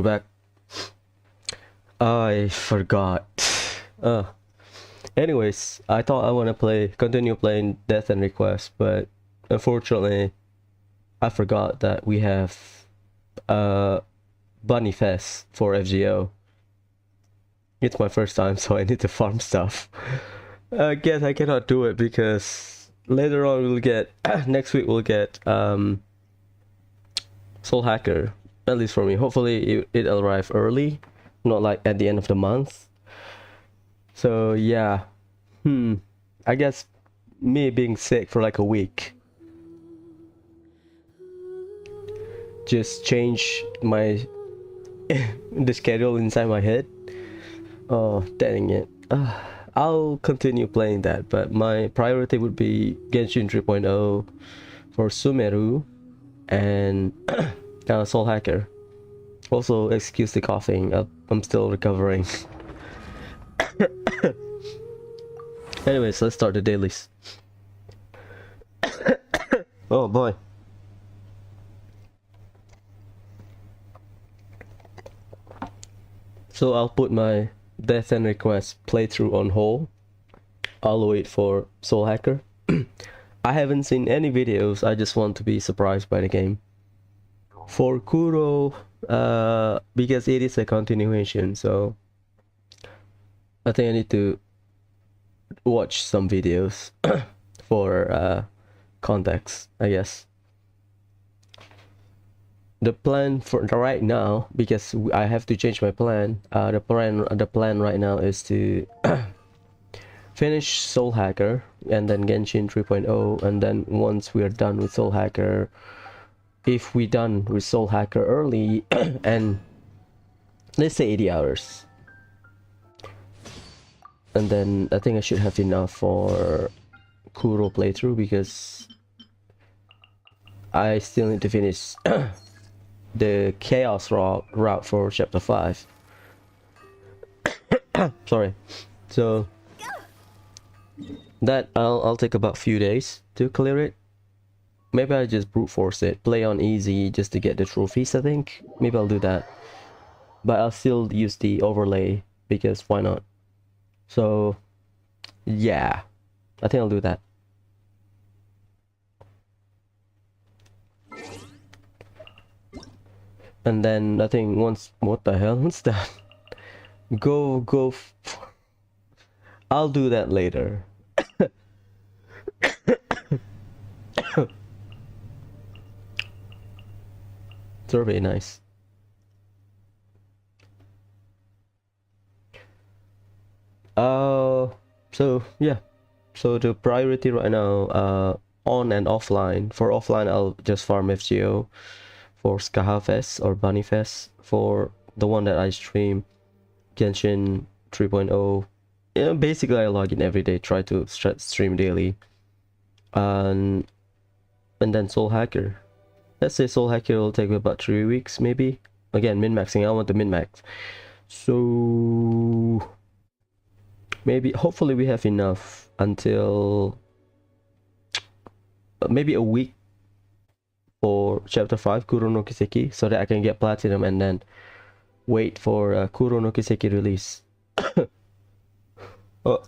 back. I forgot. Anyways, I thought I want to continue playing Death and Request, but unfortunately, I forgot that we have Bunny Fest for FGO. It's my first time, so I need to farm stuff. I guess I cannot do it because later on we'll get next week we'll get Soul Hacker, at least for me. Hopefully it'll arrive early, not like at the end of the month. So yeah, I guess me being sick for like a week just change my the schedule inside my head. Oh, dang it. I'll continue playing that, but my priority would be Genshin 3.0 for Sumeru and Soul Hacker. Also, excuse the coughing, I'm still recovering. Anyways, let's start the dailies. Oh boy. So I'll put my Death and Request playthrough on hold. I'll wait for Soul Hacker. I haven't seen any videos, I just want to be surprised by the game. For Kuro, because it is a continuation, so I think I need to watch some videos for context, I guess. The plan for right now, because I have to change my plan, the plan right now is to finish Soul Hacker and then Genshin 3.0, and then once we are done with Soul Hacker, if we done with Soul Hacker early and let's say 80 hours, and then I think I should have enough for Kuro playthrough, because I still need to finish the chaos route for chapter 5. Sorry. So that I'll take about few days to clear it. Maybe I just brute force it, play on easy just to get the trophies. I think maybe I'll do that, but I'll still use the overlay because why not? So yeah, I think I'll do that. And then I think once, what the hell, what's that? I'll do that later. Survey, nice. So yeah, so the priority right now, on and offline. For offline, I'll just farm FGO. For Skaha Fest or Bunny Fest, for the one that I stream, Genshin 3.0. Yeah, basically I log in every day, try to stream daily, and then Soul Hacker. Let's say Soul Hacker will take about 3 weeks maybe. Again, min-maxing, I want to min-max. So maybe, hopefully we have enough until maybe a week for chapter 5, Kuro no Kiseki, so that I can get platinum and then wait for Kuro no Kiseki release. Oh.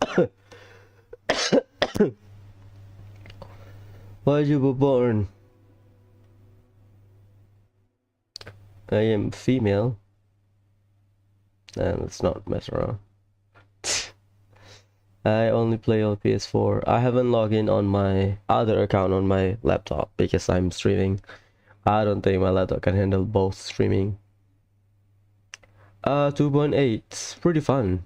Why you were born? I am female. And let's not mess around. I only play on PS4. I haven't logged in on my other account on my laptop because I'm streaming. I don't think my laptop can handle both streaming. 2.8, pretty fun.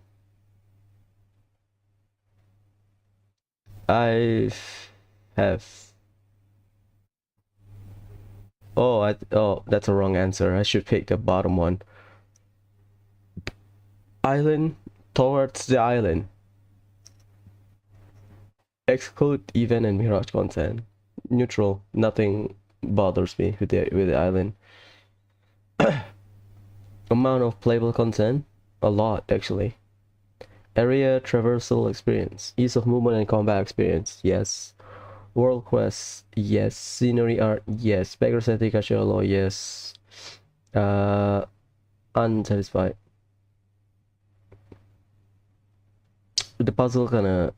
I have. Oh, that's a wrong answer. I should pick the bottom one. Island, towards the island. Exclude event and mirage content. Neutral, nothing bothers me with the island. Amount of playable content, a lot actually. Area traversal experience, ease of movement and combat experience, yes. World quest, yes. Scenery art, yes. Background setting, cultural law, yes. unsatisfied. The puzzle kinda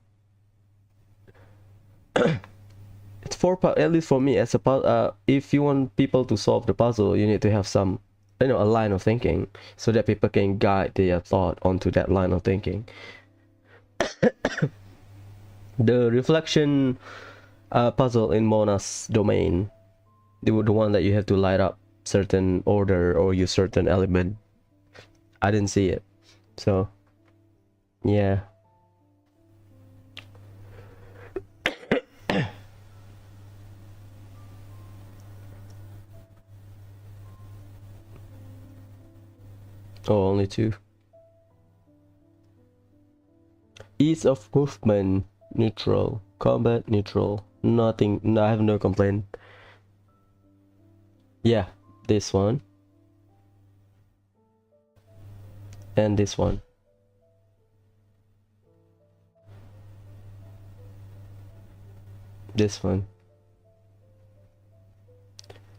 it's at least for me as a if you want people to solve the puzzle, you need to have some, you know, a line of thinking so that people can guide their thought onto that line of thinking. The reflection puzzle in Mona's domain, the one that you have to light up certain order or use certain element, I didn't see it, so yeah. Oh, only two. Ease of movement neutral, combat neutral, nothing. No, I have no complaint. Yeah, this one and this one. This one.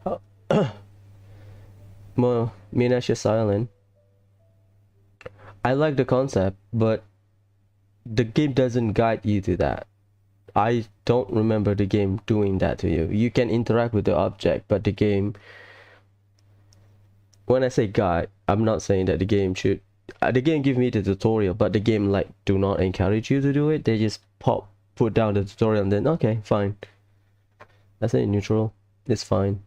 Oh. Miniatures Island. I like the concept, but the game doesn't guide you to that. I don't remember the game doing that to you. You can interact with the object, but the game, when I say guide, I'm not saying that the game should. The game give me the tutorial, but the game like do not encourage you to do it. They just put down the tutorial and then okay, fine. I say neutral. It's fine.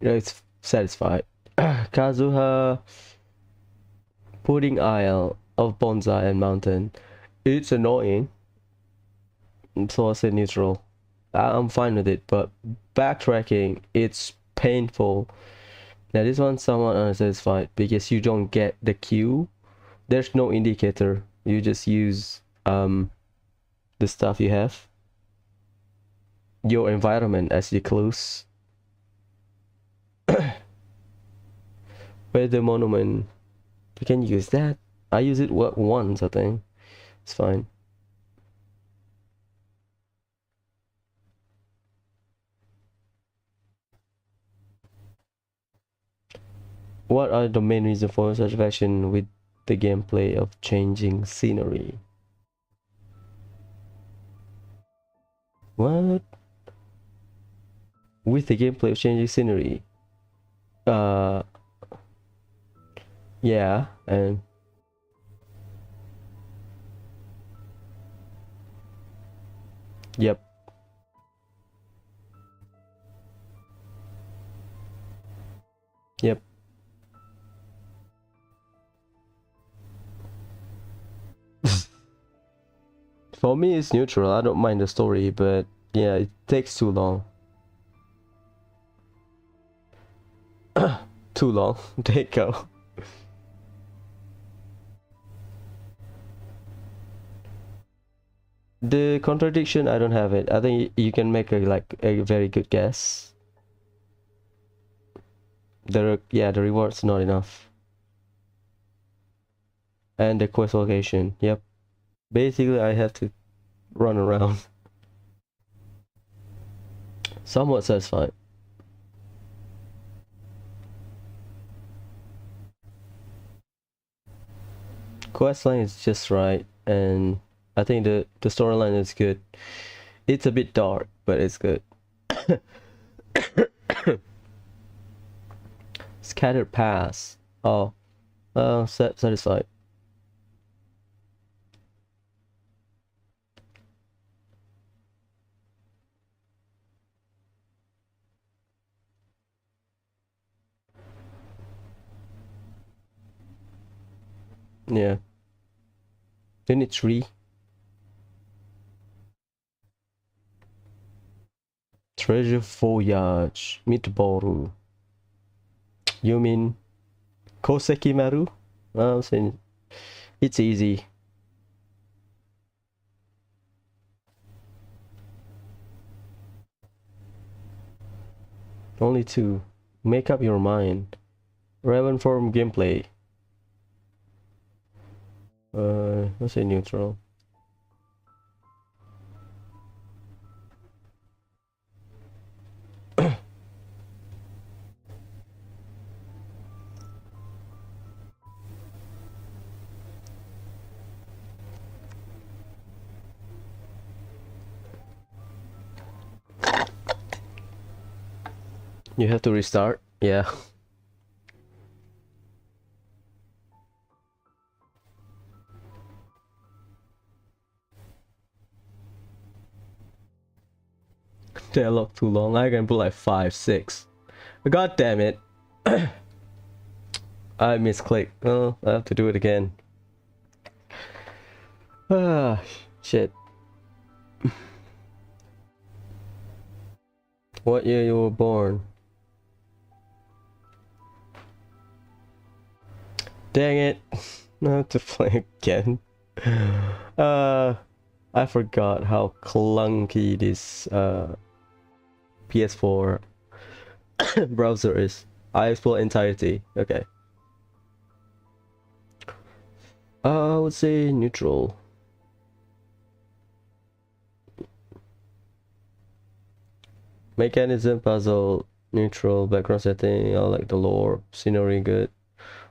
You know, it's satisfied. Kazuha Pudding Isle of Bonsai and Mountain. It's annoying, so I say neutral. I'm fine with it, but backtracking, it's painful. Now this one's somewhat unsatisfied because you don't get the cue. There's no indicator. You just use the stuff you have, your environment as your clues. Where's the monument? You can use that. I use it once, I think. It's fine. What are the main reasons for satisfaction with the gameplay of changing scenery? What? With the gameplay of changing scenery? Uh, yeah, and yep. Yep. For me, it's neutral. I don't mind the story, but yeah, it takes too long. Too long. There you go. The contradiction, I don't have it. I think you can make a very good guess. The reward's not enough. And the quest location, yep. Basically, I have to run around. Somewhat satisfied. Questline is just right, and I think the storyline is good. It's a bit dark, but it's good. Scattered pass. Oh, satisfied. Yeah. Unit 3. Treasure Voyage. Midboru. You mean Koseki Maru? I'm saying it's easy. Only two. Make up your mind. Raven form gameplay. Let's say neutral. You have to restart? Yeah. Dialogue too long. I can put like 5, 6. God damn it. I misclicked. Oh, I have to do it again. Ah, shit. What year you were born? Dang it. I have to play again. I forgot how clunky this PS4 browser is. I explore entirety. Okay. I would say neutral. Mechanism, puzzle, neutral. Background setting, I like the lore. Scenery, good.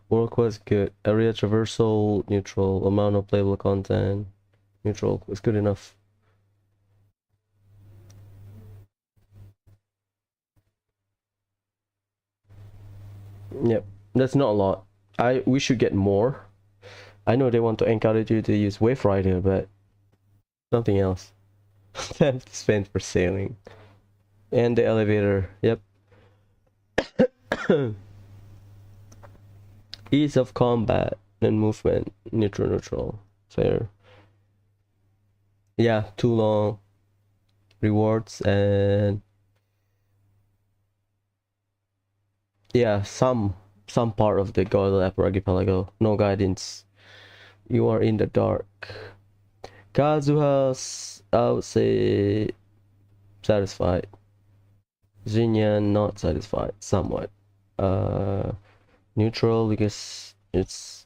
World quest, good. Area traversal, neutral. Amount of playable content, neutral. It's good enough. Yep, that's not a lot. We should get more. I know they want to encourage you to use Wave Rider, but something else. Time to spend for sailing. And the elevator, yep. Ease of combat and movement, neutral. Fair. Yeah, too long. Rewards and yeah, some part of the Gold Archipelago. No guidance. You are in the dark. Kazuha's, I would say, satisfied. Xinyan, not satisfied. Somewhat. Neutral because it's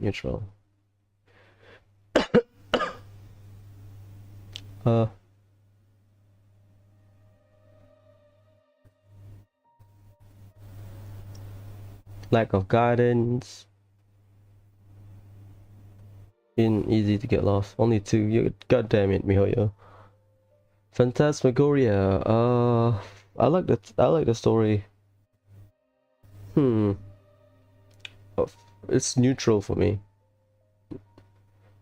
neutral. Uh, Lack of guidance. Easy to get lost. Only 2. You, god damn it, Mihoyo. Phantasmagoria. I like the story. Hmm. It's neutral for me.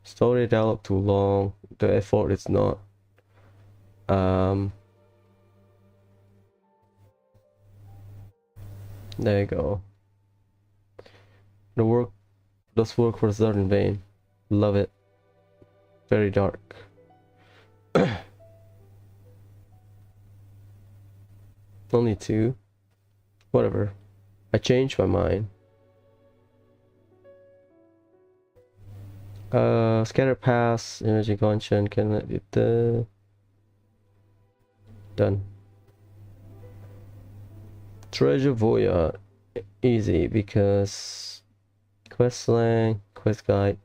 Story dialogue too long. The effort is not. There you go. The work does work for a certain vein. Love it. Very dark. Only 2. Whatever. I changed my mind. Scatter pass, energy Genshin, can let it done. Treasure Voyage, easy because quest slang, quest guide,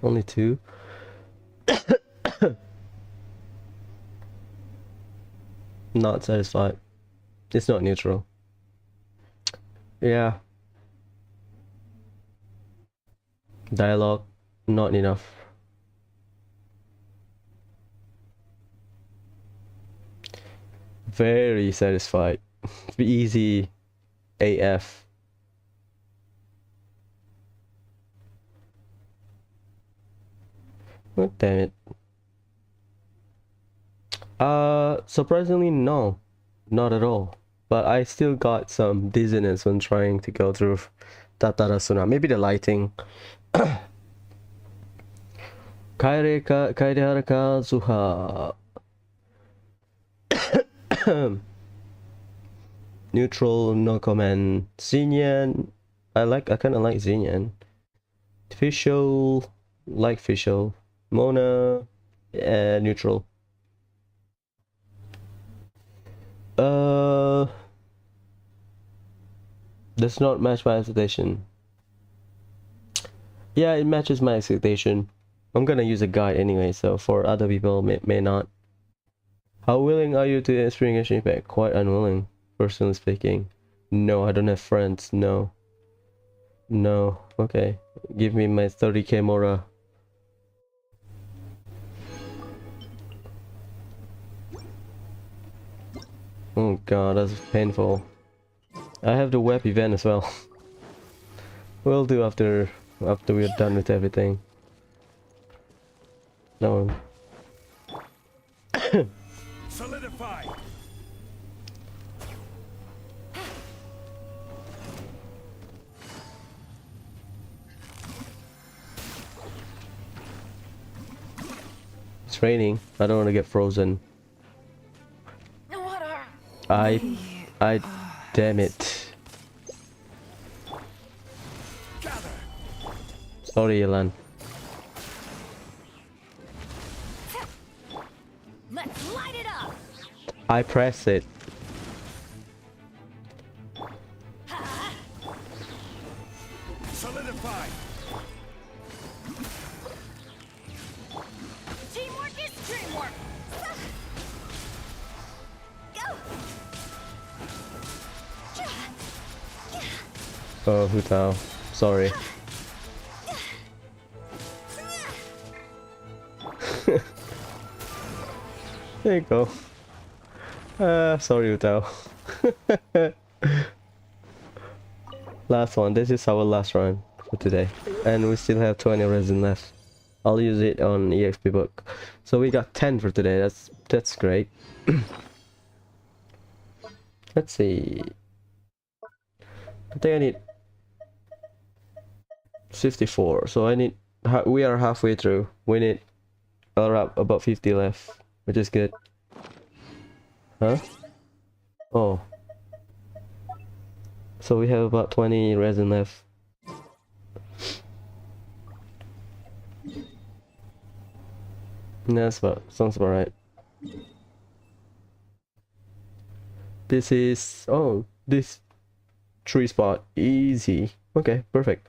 only 2. Not satisfied. It's not neutral. Yeah. Dialogue, not enough. Very satisfied. Easy AF. Oh, damn it. Surprisingly, no. Not at all. But I still got some dizziness when trying to go through Tatarasuna. Maybe the lighting. Kairehara Kazuha. Neutral, no comment. Xinyan. I kinda like Xinyan. Official, like official. Mona, neutral. Does not match my expectation. Yeah, it matches my expectation. I'm gonna use a guide anyway, so for other people may not. How willing are you to experience Genshin Impact? Quite unwilling, personally speaking. No, I don't have friends. No. No. Okay. Give me my 30k Mora. god, that's painful. I have the web event as well. We'll do after we're done with everything. No. Solidify. It's raining. I don't want to get frozen. Water. I damn it. Gather. Sorry, Elan. Let's light it up. I press it. Solidify. Teamwork is dreamwork. Go. Oh, Hutao. Sorry. There you go. Sorry, Hutao. Last one. This is our last run for today. And we still have 20 resin left. I'll use it on EXP book. So we got 10 for today. That's great. Let's see. I think I need 54. So I need we are halfway through. We need about 50 left, which is good. Huh? Oh. So we have about 20 resin left. Sounds about right. This is this tree spot easy. Okay, perfect.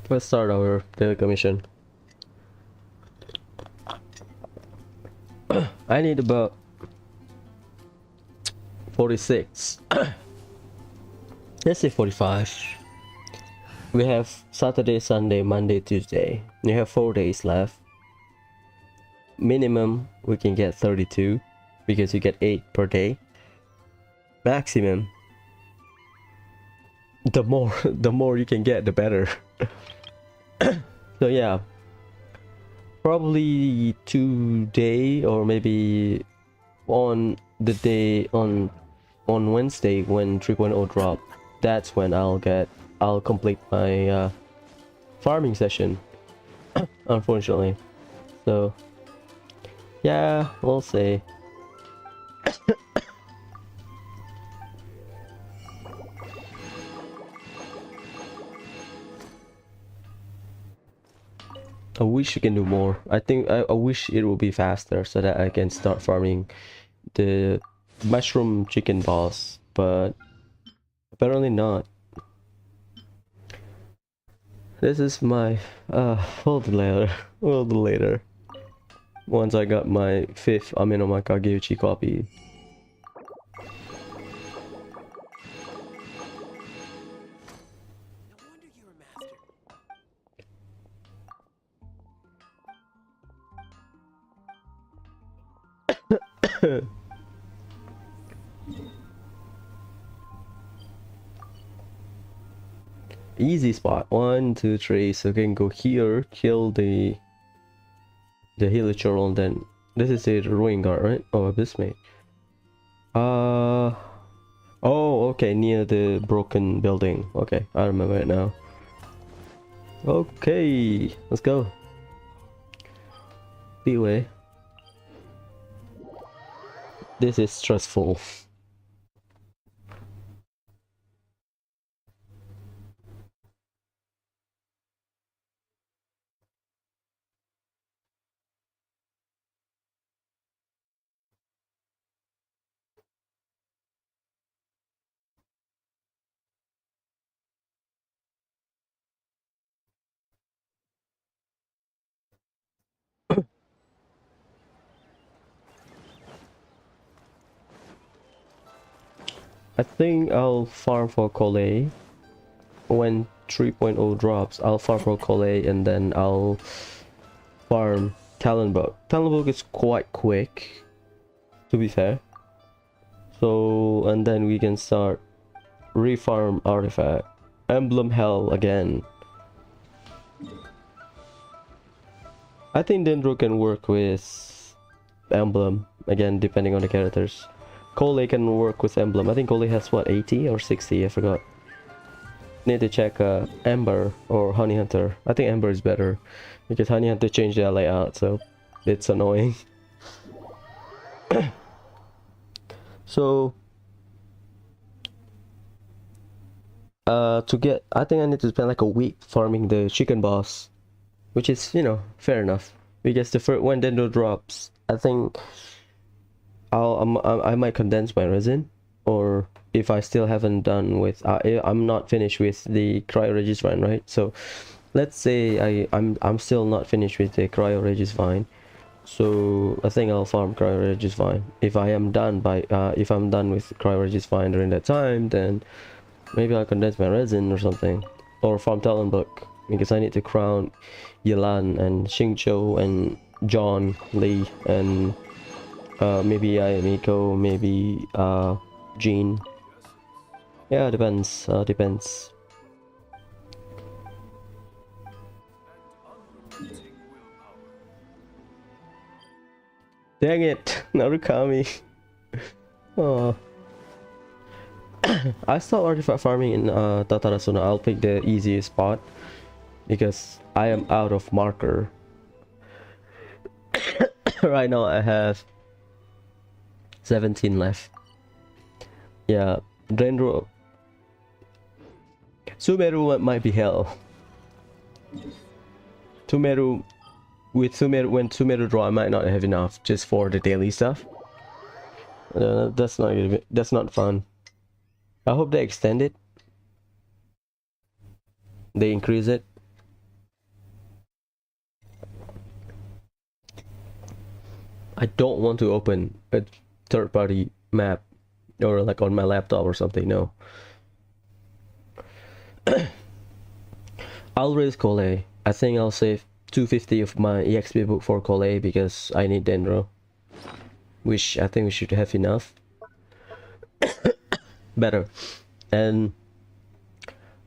Let's start our daily commission. I need about 46. Let's say 45. We have Saturday, Sunday, Monday, Tuesday. We have 4 days left. Minimum we can get 32 because you get 8 per day. Maximum, the more you can get, the better. So yeah, probably today or maybe on the day on Wednesday when 3.0 drop, that's when I'll complete my farming session. Unfortunately, so yeah, we'll see. I wish you can do more. I think I wish it would be faster so that I can start farming the mushroom chicken balls, but apparently not. This is my we'll do later. We'll do later. Once I got my 5th Amino Makageuchi copy. No wonder you're a master. Easy spot. 1, 2, 3. So we can go here, kill the Helichurl, and then this is a ruin guard, right? Oh, this mate. Oh, okay, near the broken building. Okay, I remember it now. Okay, let's go. Be away. This is stressful. I think I'll farm for Collet. When 3.0 drops, I'll farm for Collet and then I'll farm Talonbug. Talonbug is quite quick, to be fair. So, and then we can start refarm artifact. Emblem Hell again. I think Dendro can work with Emblem, again, depending on the characters. Coley can work with Emblem. I think Coley has what, 80 or 60? I forgot. Need to check Ember or Honey Hunter. I think Ember is better because Honey Hunter changed their layout, so it's annoying. So to get, I think I need to spend like a week farming the chicken boss, which is, you know, fair enough. Because the first when Dendro drops, I think I might condense my resin, or if I still haven't done with I'm not finished with the Cryo Regisvine, right? So let's say I'm still not finished with the Cryo Regisvine, so I think I'll farm Cryo Regisvine. If I am done by if I'm done with Cryo Regisvine during that time, then maybe I'll condense my resin or something, or farm Talonbug, because I need to crown Yelan and Xingqiu and John Lee and maybe Ayamiko, maybe Jean. Yeah, depends. Depends. Dang it, Narukami. Oh. I start artifact farming in Tatarasuna. I'll pick the easiest spot because I am out of marker. Right now I have 17 left. Yeah, Dendro. Sumeru might be hell. Sumeru, with Sumeru, when Sumeru draw, I might not have enough just for the daily stuff. That's not good. That's not fun. I hope they extend it. They increase it. I don't want to open a third-party map or like on my laptop or something. No. I'll raise Collet. I think I'll save 250 of my EXP book for Collet because I need Dendro, which I think we should have enough. Better. And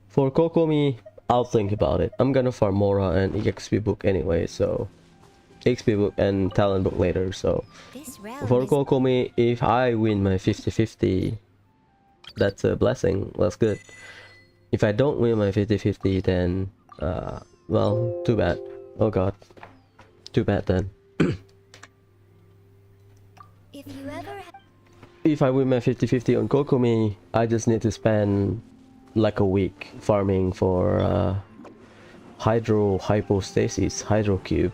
for Kokomi, I'll think about it. I'm gonna farm Mora and EXP book anyway, so EXP book and talent book later. So for Kokomi, if I win my 50-50, that's a blessing. That's good. If I don't win my 50-50, then well, too bad. Oh god, too bad then. If I win my 50-50 on Kokomi, I just need to spend like a week farming for hypostasis, hydro cube.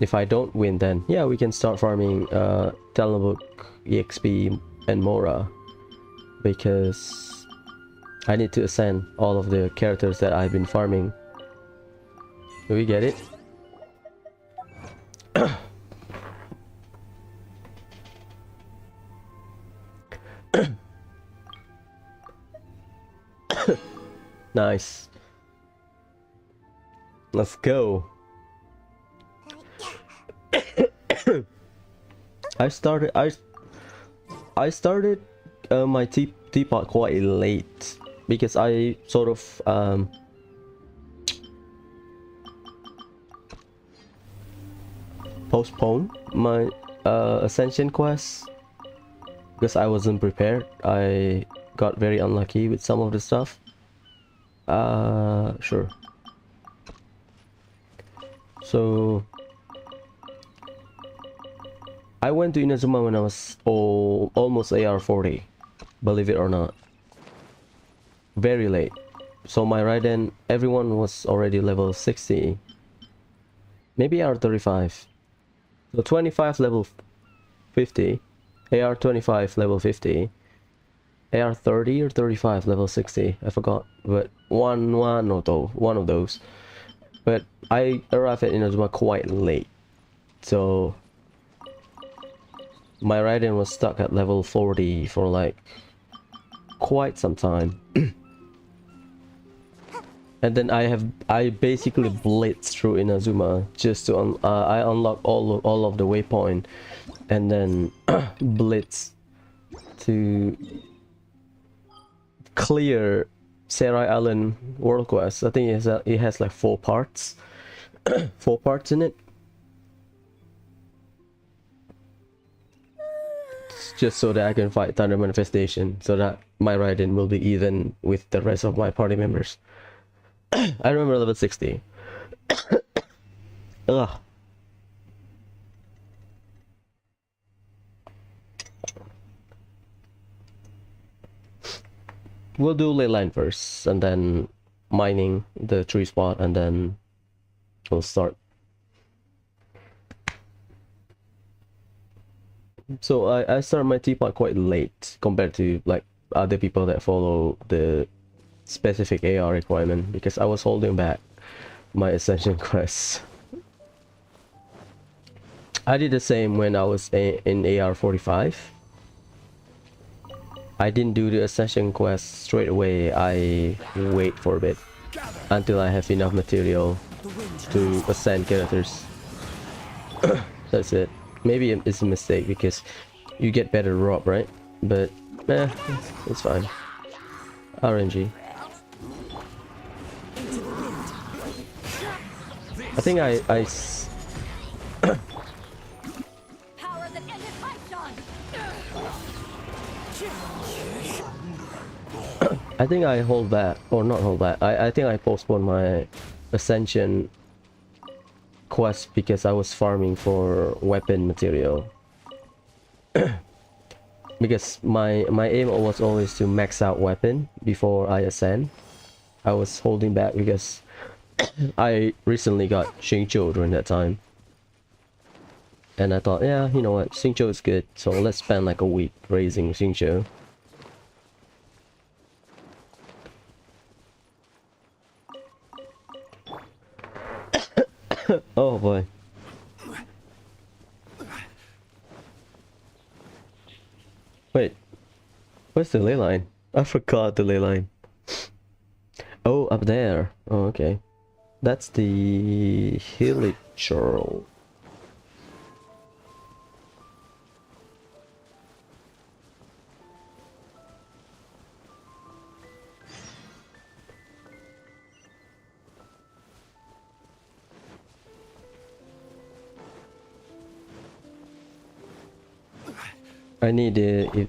If I don't win, then yeah, we can start farming Talonbook, EXP and Mora, because I need to ascend all of the characters that I've been farming. Do we get it? Nice. Let's go. I started my teapot quite late because I sort of postponed my ascension quest because I wasn't prepared. I got very unlucky with some of the stuff. Sure. So I went to Inazuma when I was almost AR40, believe it or not. Very late. So my Raiden, everyone was already level 60. Maybe AR35. So 25 level 50, AR25 level 50, AR30 or 35 level 60, I forgot, but one of those. But I arrived at Inazuma quite late, so my Raiden was stuck at level 40 for like quite some time. And then I basically blitzed through Inazuma just to I unlock all of the waypoint, and then blitz to clear Serai Island World Quest. I think it has like 4 parts, 4 parts in it. Just so that I can fight Thunder Manifestation, so that my Raiden will be even with the rest of my party members. I remember level 60. Ugh. We'll do ley line first, and then mining the tree spot, and then we'll start. So I start my teapot quite late compared to like other people that follow the specific AR requirement, because I was holding back my Ascension quests. I did the same when I was in AR 45. I didn't do the Ascension quest straight away. I wait for a bit until I have enough material to ascend characters. That's it. Maybe it's a mistake because you get better rob, right? But it's fine. RNG. I think Power that ended Python. I think I hold back, or not hold back. I think I postponed my Ascension quest because I was farming for weapon material. Because my aim was always to max out weapon before I ascend. I was holding back because I recently got Xingqiu during that time. And I thought, yeah, you know what, Xingqiu is good, so let's spend like a week raising Xingqiu. Oh boy. Wait, where's the ley line? I forgot the ley line. Oh, up there. Oh, okay. That's the Hilichurl. I need the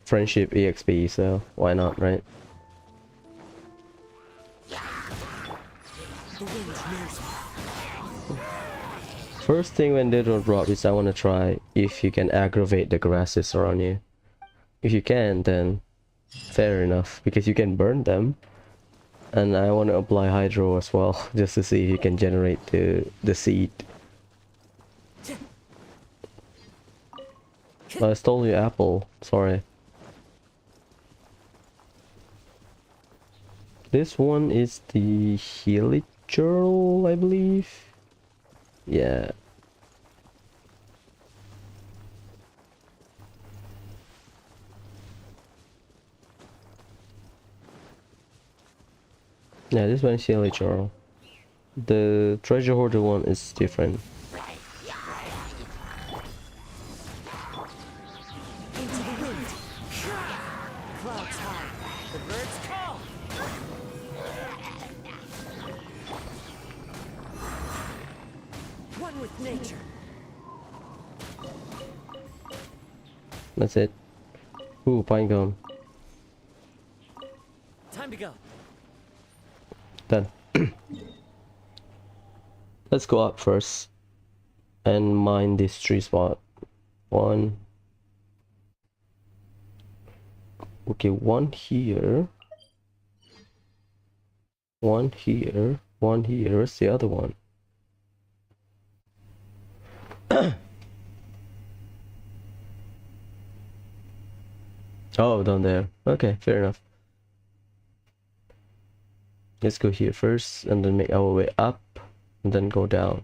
friendship EXP, so why not, right? First thing when they don't drop is I want to try if you can aggravate the grasses around you. If you can, then fair enough, because you can burn them. And I want to apply hydro as well, just to see if you can generate the seed. I stole your apple, sorry. This one is the Hilichurl, I believe. Yeah. Yeah, this one is Hilichurl. The treasure hoarder one is different. That's it. Ooh, pine cone. Time to go. Done. Let's go up first and mine this tree spot. One. Okay, one here. One here. One here. Where's the other one? Oh, down there. Okay, fair enough. Let's go here first and then make our way up and then go down.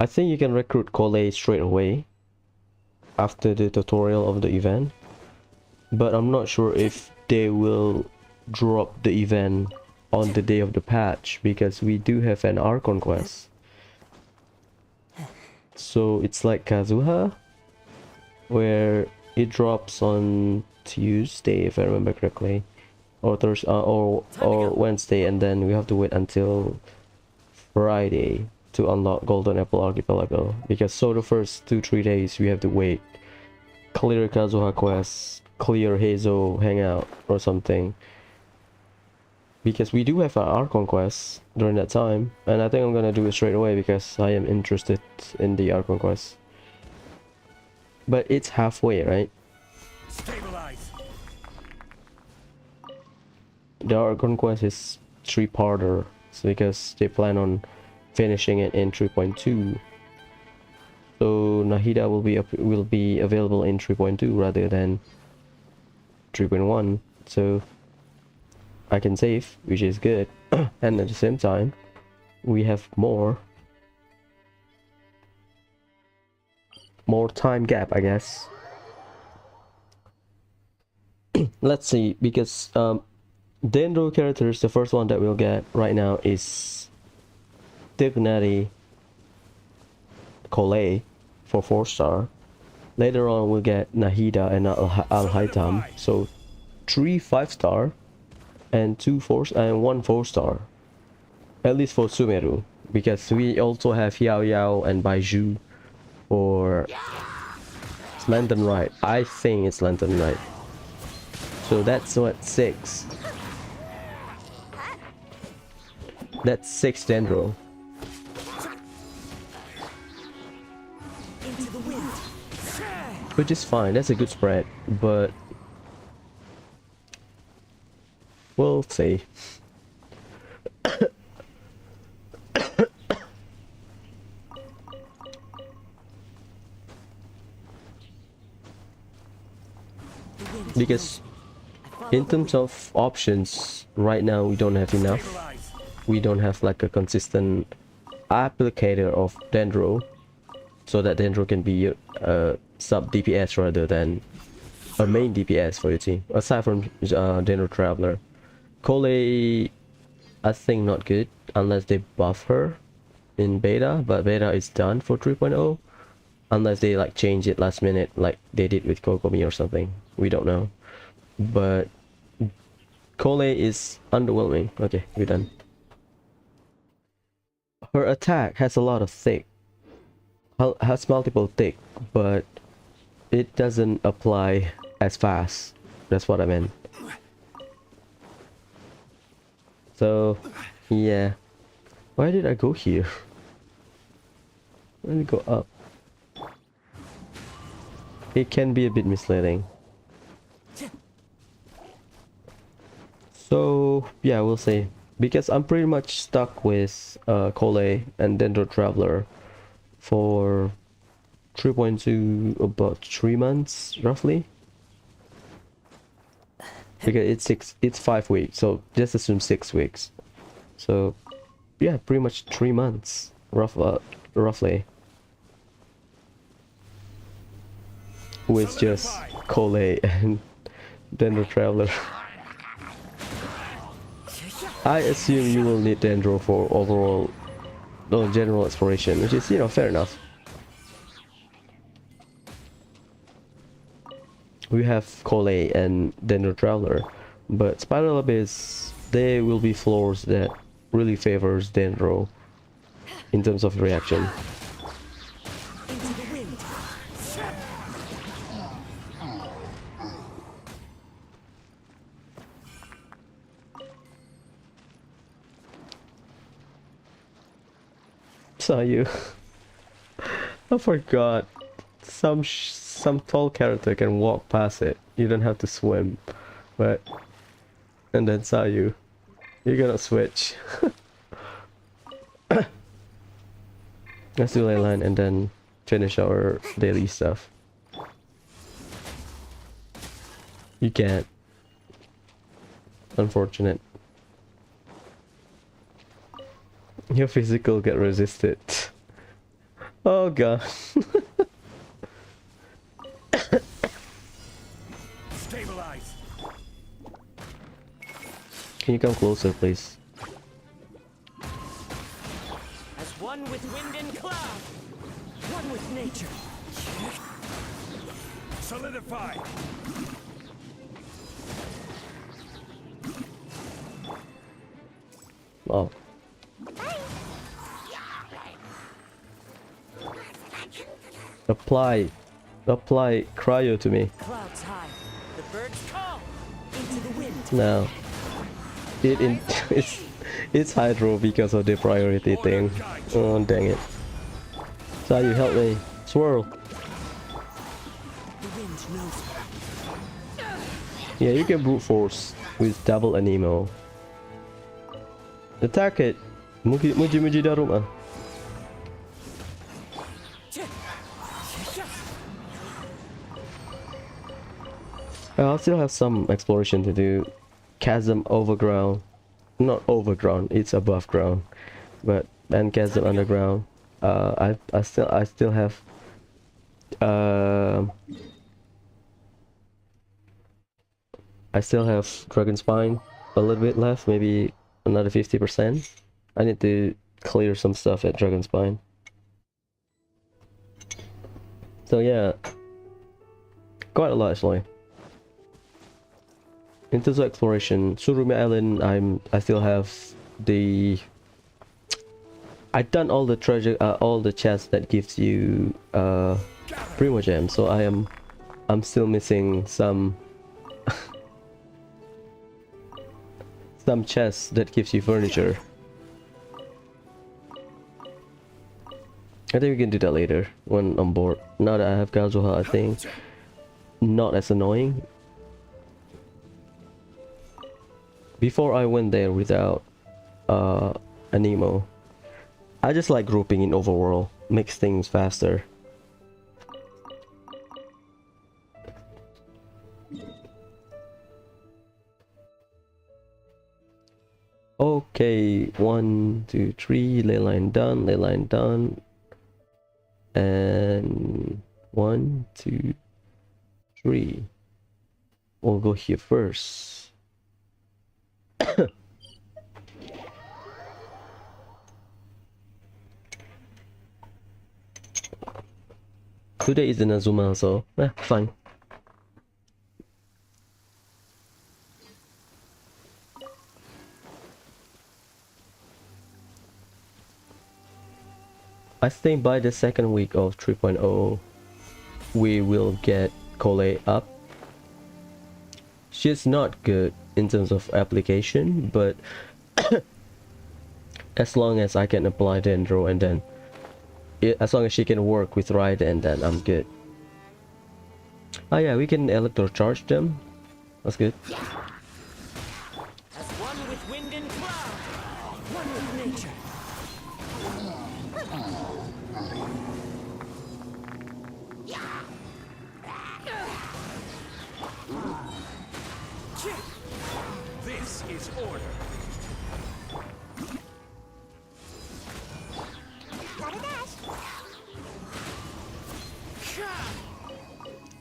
I think you can recruit Kole straight away after the tutorial of the event, but I'm not sure if they will drop the event on the day of the patch, because we do have an Archon quest. So it's like Kazuha, where it drops on Tuesday if I remember correctly, or Thursday, or Wednesday, and then we have to wait until Friday to unlock Golden Apple Archipelago, because so the first 2-3 days we have to wait, clear Kazuha quest, clear Heizo hangout or something, because we do have an Archon quest during that time, and I think I'm gonna do it straight away because I am interested in the Archon quest. But it's halfway, right? Stabilize. The Archon quest is 3-parter, so because they plan on finishing it in 3.2. So Nahida will be available in 3.2 rather than 3.1. So I can save, which is good. And at the same time, we have more time gap, I guess. Let's see, because Dendro characters, the first one that we'll get right now is Dignity Kole for 4-star. Later on we'll get Nahida and Al-Haitam, so 3 5-star and 2 4 and 1 4-star, at least for Sumeru, because we also have Yao Yao and Baiju for Lantern Rite. I think it's Lantern Rite. So that's what, 6. That's 6 Dendro. Into the wind. Which is fine, that's a good spread, but we'll see. Because in terms of options, right now we don't have enough. Stabilize. We don't have like a consistent applicator of Dendro, so that Dendro can be a sub DPS rather than a main DPS for your team. Aside from Dendro Traveler, Kole, I think not good unless they buff her in beta, but beta is done for 3.0, unless they like change it last minute like they did with Kokomi or something. We don't know, but Kole is underwhelming. Okay, we're done. Her attack has a lot of thick, has multiple thick, but it doesn't apply as fast. That's what I meant. So yeah, why did I go here? Let me go up. It can be a bit misleading. So yeah, we'll see, because I'm pretty much stuck with Kole and Dendro Traveler for 3.2, about 3 months roughly, because it's 5 weeks, so just assume 6 weeks. So yeah, pretty much 3 months roughly with just Kole and Dendro Traveler. I assume you will need Dendro for overall general exploration, which is, you know, fair enough. We have Kole and Dendro Traveler, but Spiral Abyss, there will be floors that really favors Dendro in terms of reaction. Into the wind. Saw you. I forgot. Some tall character can walk past it. You don't have to swim, but and then saw you. You're gonna switch. Let's do ley line and then finish our daily stuff. You can't. Unfortunate. Your physical get resisted. Oh god. Stabilize. Can you come closer, please? As one with wind and cloud. One with nature. Solidify. Oh. Apply cryo to me. Clouds high. The birds call. Into the wind. No. It's hydro because of the priority thing. Oh dang it. So you help me. Swirl. The wind knows. Yeah, you can brute force with double anemo. Attack it. Muji darum ah. I still have some exploration to do. Chasm overground. Not overground, it's above ground. But and chasm underground. I still have I still have Dragon Spine a little bit left, maybe another 50%. I need to clear some stuff at Dragon Spine. So yeah, quite a lot actually. In terms of exploration, Surumi Island, I still have the. I've done all the treasure, all the chests that gives you Primo Gem. So I'm still missing some some chests that gives you furniture. I think we can do that later when on board. Now that I have Kazuha, I think not as annoying. Before I went there without Anemo, I just like grouping in overworld, makes things faster. Okay, 1, 2, 3, ley line done, ley line done. And 1, 2, 3. We'll go here first. Today is in Azuma, so fine. I think by the second week of 3.0 we will get Kole up. She's not good in terms of application, but as long as I can apply Dendro and then as long as she can work with Raiden, then I'm good. Oh yeah, we can electrocharge them. That's good. As one with wind and cloud. One with nature. This is order.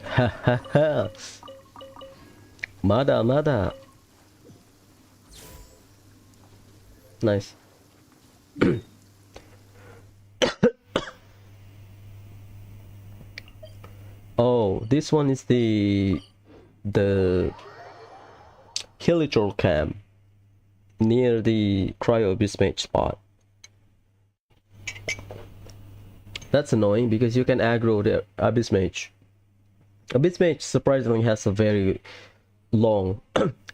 Ha ha ha. Mada. Nice. Oh, this one is the Hilichurl camp near the Cryo Abyss Mage spot. That's annoying because you can aggro the Abyss Mage. Abyss Mage surprisingly has a very long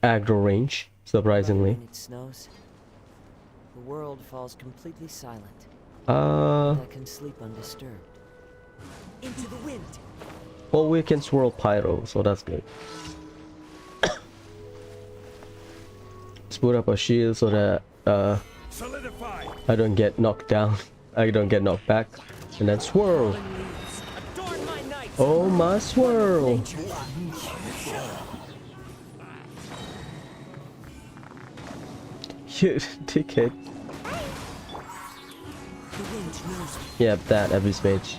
aggro range, surprisingly. When it snows, the world falls completely silent. I can sleep undisturbed. Into the wind. Well, we can swirl Pyro, so that's good. Let's put up a shield so that Solidify. I don't get knocked down. I don't get knocked back. And then swirl. Adorn my night. Oh, my swirl. You dickhead. The wind Yep, that Abyss Mage.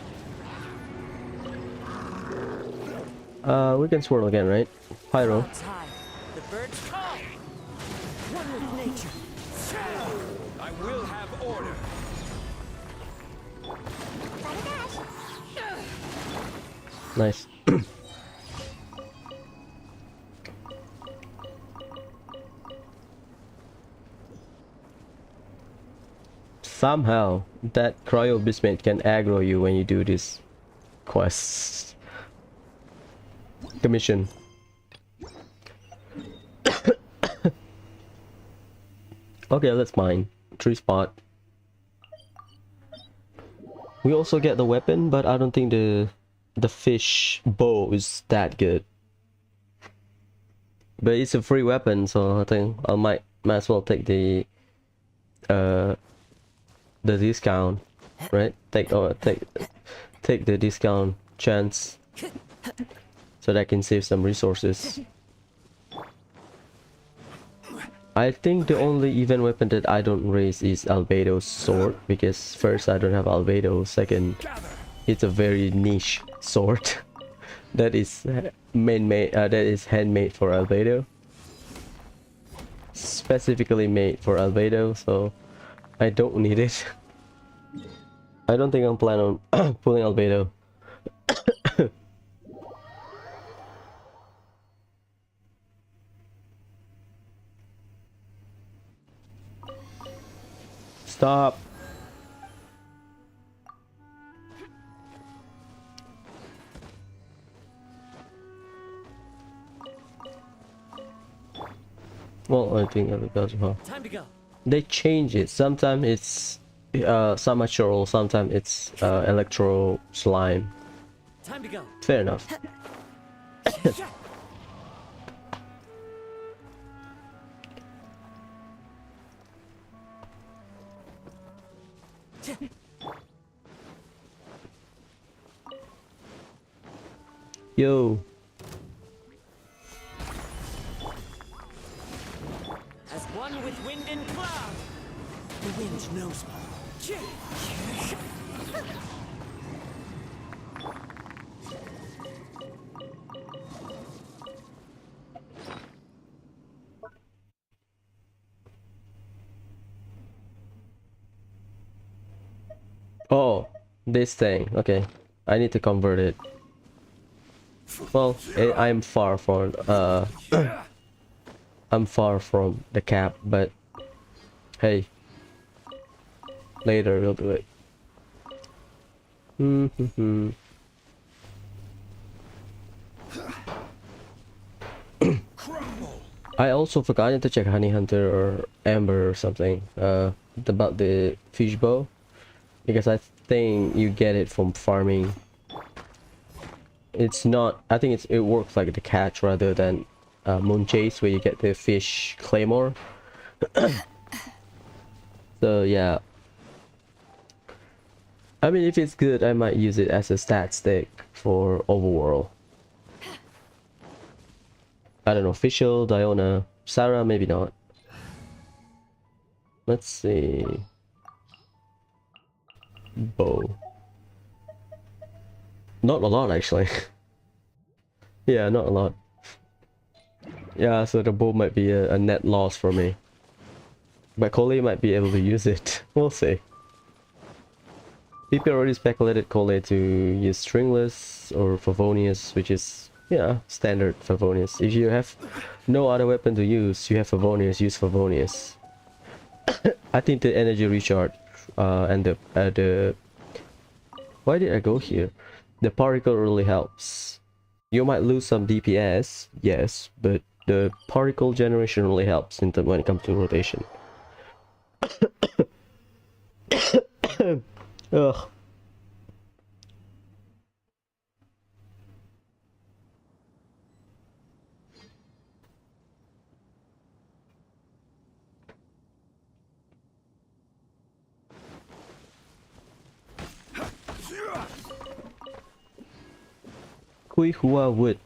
We can swirl again, right? Pyro. Clouds high. The birds call. One with nature. I will have order. Nice. Somehow, that Cryo Bismate can aggro you when you do this quest. Commission. Okay, let's mine. 3 spot. We also get the weapon, but I don't think the fish bow is that good. But it's a free weapon, so I think I might as well take the discount, right? Take the discount chance so that I can save some resources. I think the only even weapon that I don't raise is Albedo's sword, because first, I don't have Albedo, second, it's a very niche sword that is that is handmade for Albedo, specifically made for Albedo, so I don't need it. I don't think I'm planning on pulling Albedo. Stop. Well, I think that does well. Time to go. They change it. Sometimes it's Sumatural, sometimes it's Electro Slime. Time to go. Fair enough. Yo. As one with wind and cloud. The wind knows me. Oh, this thing. Okay, I need to convert it. Well, I'm far from I'm far from the cap, but hey, later we'll do it. I also forgot to check Honey Hunter or Amber or something about the fishbow, because I think you get it from farming. It's not, I think it works like the catch rather than moon chase, where you get the fish claymore. So yeah, I mean, if it's good, I might use it as a stat stick for overworld. I don't know, Fischl, Diona, Sarah, maybe not. Let's see. Bow. Not a lot, actually. Yeah, not a lot. Yeah, so the bow might be a net loss for me. But Cole might be able to use it. We'll see. People already speculated Cole to use Stringless or Favonius, which is, yeah, standard Favonius. If you have no other weapon to use, you have Favonius, use Favonius. I think the energy recharge and the why did I go here? The particle really helps. You might lose some DPS, yes, but the particle generation really helps when it comes to rotation. Ugh. Kui Hua Wood.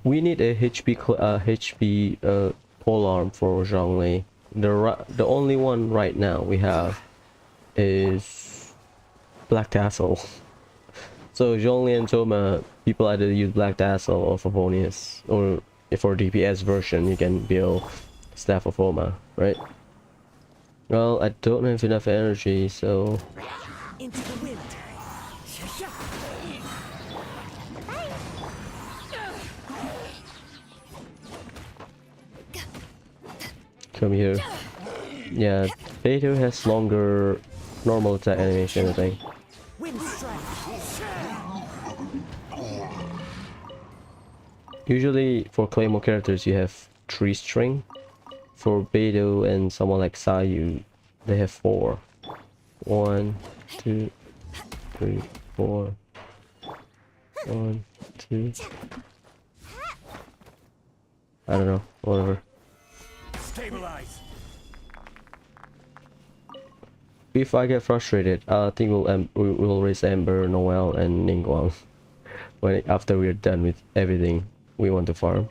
We need a HP pole arm for Zhongli. The only one right now we have is Black Tassel. So Zhongli and Toma, people either use Black Tassel or Favonius, or if for DPS version you can build Staff of Homa, right? Well, I don't have enough energy, so Into the wind. come here. Yeah, Beidou has longer normal attack animation, I think. Wind strike. Usually for Claymore characters you have 3 string. For Beidou and someone like Sayu, they have 4. 1, 2, 3, 4. 1, 2. I don't know, whatever. Stabilize. If I get frustrated, I think we'll raise Ember, Noel, and Ningguang after we're done with everything we want to farm.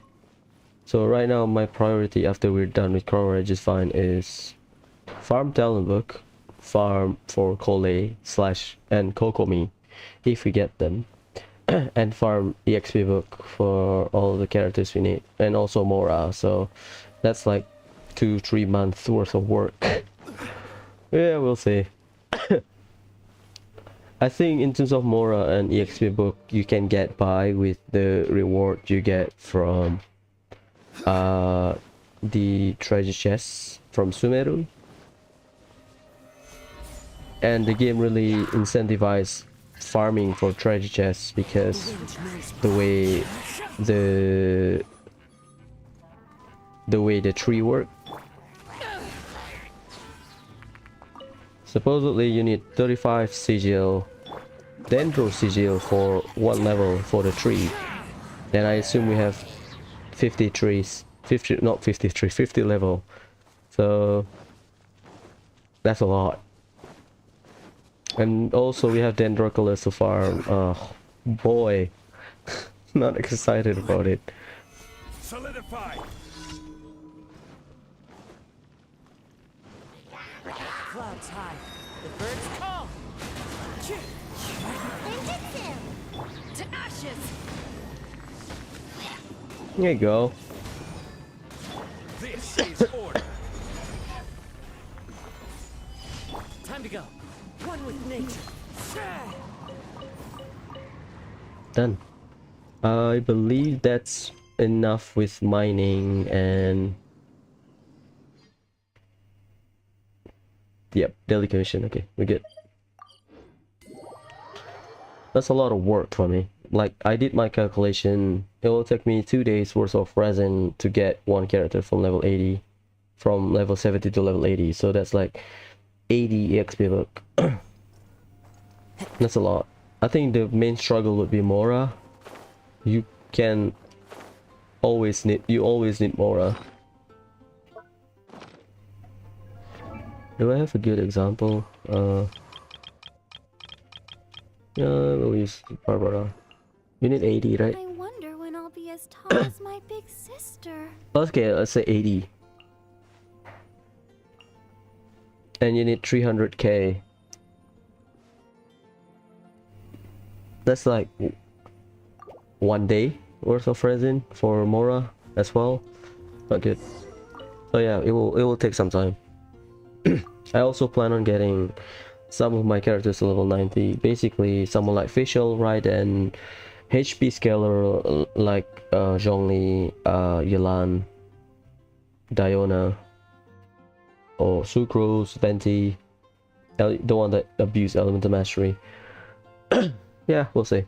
So right now my priority after we're done with Chrono Regis-Fine is farm Talent Book, farm for Kole / and Kokomi if we get them, and farm EXP book for all the characters we need, and also Mora. So that's like 2-3 months worth of work. Yeah, we'll see. I think in terms of Mora and EXP book, you can get by with the reward you get from the treasure chests from Sumeru, and the game really incentivizes farming for treasure chests because the way the tree work. Supposedly you need 35 sigil, dendro sigil for 1 level for the tree. Then I assume we have 50 trees, 50 not 53, 50 level. So that's a lot. And also we have dendrocolors to farm. Oh boy, not excited about it. Solidify. Clouds high. The birds call. To ashes. There you go. This is order. Time to go. One with nature. Done. I believe that's enough with mining and yep, daily commission. Okay, we're good. That's a lot of work for me. Like, I did my calculation. It will take me 2 days worth of resin to get 1 character from level 80, from level 70 to level 80. So that's like 80 EXP book. That's a lot. I think the main struggle would be Mora. You always need Mora. Do I have a good example? Yeah, we'll use Barbara. You need 80, right? I wonder when I'll be as tall as my big sister. Okay, let's say 80. And you need 300k. That's like 1 day worth of resin for Mora as well. Not good. So yeah, it will take some time. I also plan on getting some of my characters to level 90. Basically, someone like Facial, right, and HP scaler like Zhongli, Yelan, Diona, or Sucrose, Venti, the one that abused Elemental Mastery. Yeah, we'll see.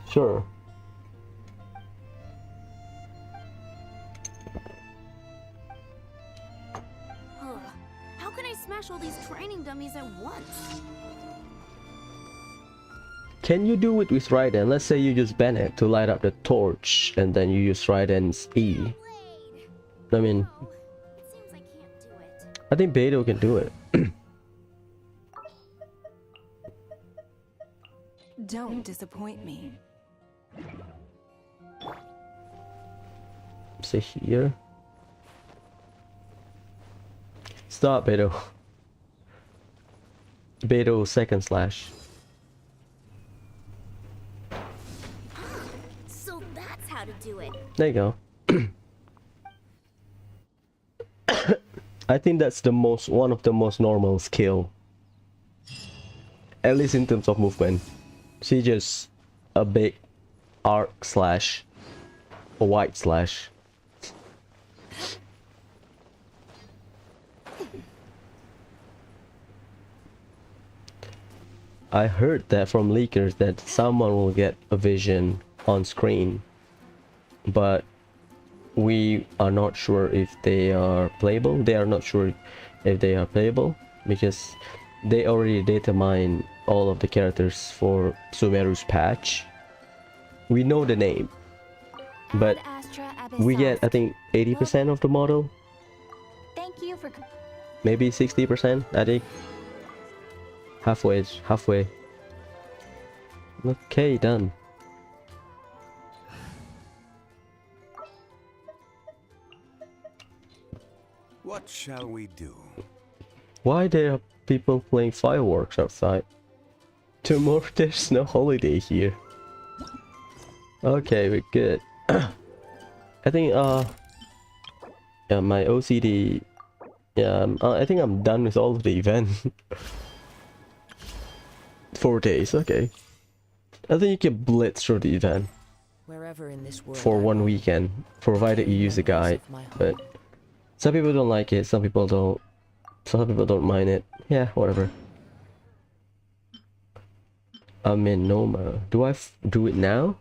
Sure. Ugh. How can I smash all these training dummies at once? Can you do it with Raiden? Let's say you use Bennett to light up the torch, and then you use Raiden's E. Blade. I mean, Oh, it seems I can't do it. I think Beidou can do it. Don't disappoint me. Say here. Stop, Beto. Beto second slash. So that's how to do it. There you go. I think that's one of the most normal skill. At least in terms of movement. She just a big arc slash, a white slash. I heard that from leakers that someone will get a vision on screen, but we are not sure if they are playable. They are not sure if they are playable because they already data mine all of the characters for Sumeru's patch. We know the name, but Ad Astra we get, I Abyssast. think, 80% of the model, Thank you for. maybe 60%, I think. Halfway. Okay, done. What shall we do? Why there are people playing fireworks outside? Tomorrow there's no holiday here. Okay, we're good. I think yeah, my OCD, yeah, I think I'm done with all of the event. 4 days, okay. I think you can blitz through the event Wherever in this world for I one roam, weekend, provided you use the guide. But some people don't like it, some people don't. Some people don't mind it. Yeah, whatever. I'm in Noma. Do I do it now?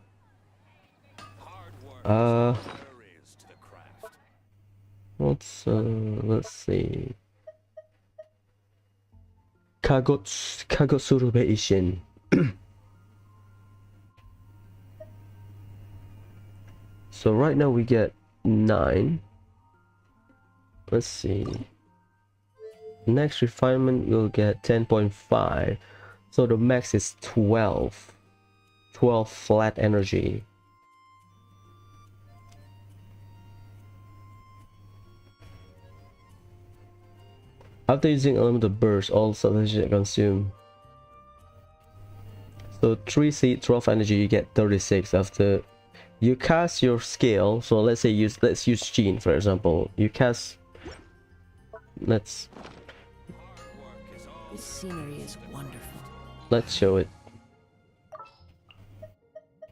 Let's see. Kagotsurube Ishin. So right now we get 9. Let's see. Next refinement we'll get 10.5. So the max is 12. 12 flat energy. After using elemental burst, all substances consume. So 3 seed, 12 energy, you get 36 after you cast your skill. So let's use Gene for example. You cast, This scenery is wonderful. let's show it.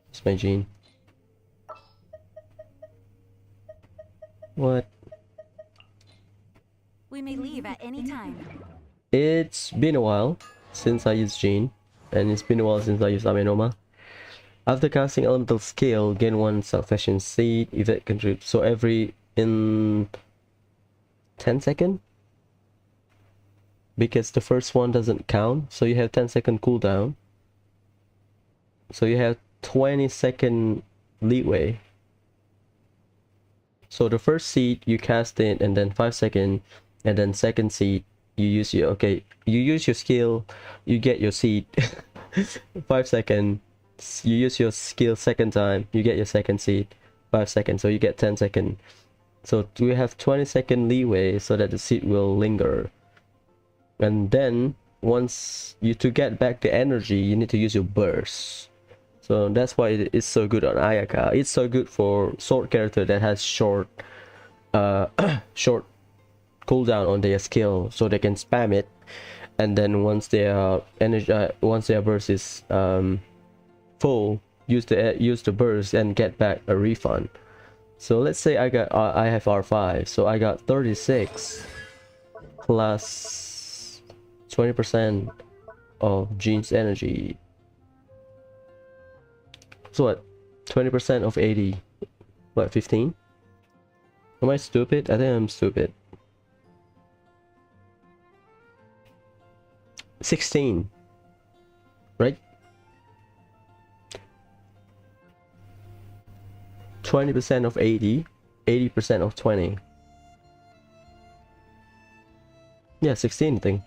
It's my Gene. What? We may leave at any time. It's been a while since I used Gene, and it's been a while since I used Amenoma. After casting elemental skill, gain 1 succession seed if it contributes. So every in 10 seconds, because the first one doesn't count, so you have 10-second cooldown. So you have 20-second leeway. So the first seed you cast it, and then 5 seconds, and then second seed you use your you use your skill, you get your seed. 5 seconds. You use your skill second time, you get your second seed. 5 seconds, so you get 10 seconds. So we have 20-second leeway so that the seed will linger. And then once to get back the energy, you need to use your burst. So that's why it is so good on Ayaka. It's so good for sword character that has short short cooldown on their skill, so they can spam it, and then once their energy once their burst is full, use the burst and get back a refund. So let's say I have R5, so I got 36 plus 20% of Gene's energy. So what? 20% of 80. What, 15? Am I stupid? I think I'm stupid. 16. Right? 20% of 80. 80% of 20. Yeah, 16 thing.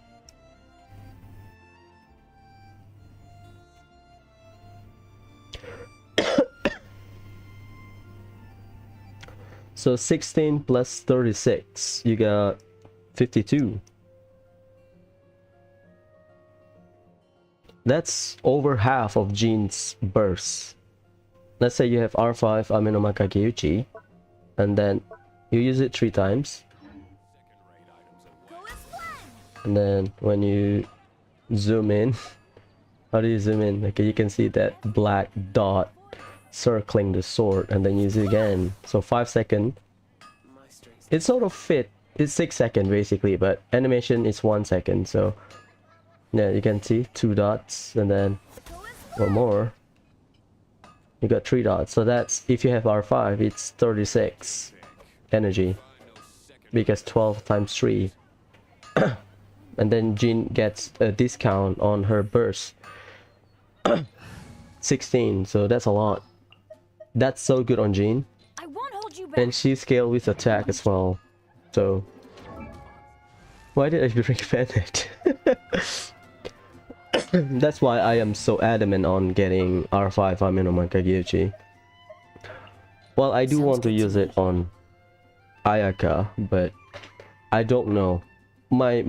So 16 plus 36, you got 52. That's over half of Jean's burst. Let's say you have R5 Amino Makageuchi, and then you use it 3 times. And then when you zoom in, how do you zoom in? Okay, you can see that black dot circling the sword, and then use it again. So 5 seconds. It sort of fit. It's 6 seconds basically, but animation is 1 second. So yeah, you can see 2 dots, and then one more. You got 3 dots. So that's, if you have R5, it's 36 energy, because 12 times 3. And then Jean gets a discount on her burst. 16, so that's a lot. That's so good on Jean. I won't hold you back. And she scaled with attack as well. So why did I bring Bennett? That's why I am so adamant on getting R5 Amino Makageuchi. Well, I do want to use it on Ayaka, but I don't know. I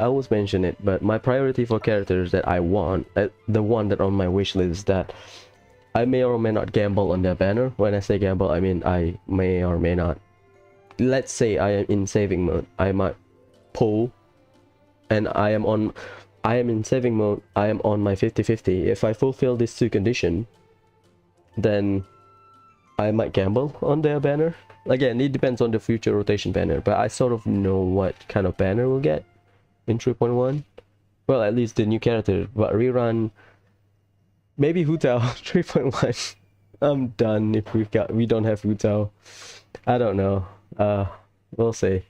always mention it, but my priority for characters that I want, the one that on my wish list, that I may or may not gamble on their banner. When I say gamble, I mean I may or may not. Let's say I am in saving mode, I might pull, and I am in saving mode, I am on my 50-50. If I fulfill these 2 conditions, then I might gamble on their banner. Again, it depends on the future rotation banner, but I sort of know what kind of banner we'll get in 3.1. Well, at least the new character, but rerun, maybe Hu Tao 3.1. I'm done if we don't have Hu Tao. I don't know. We'll see.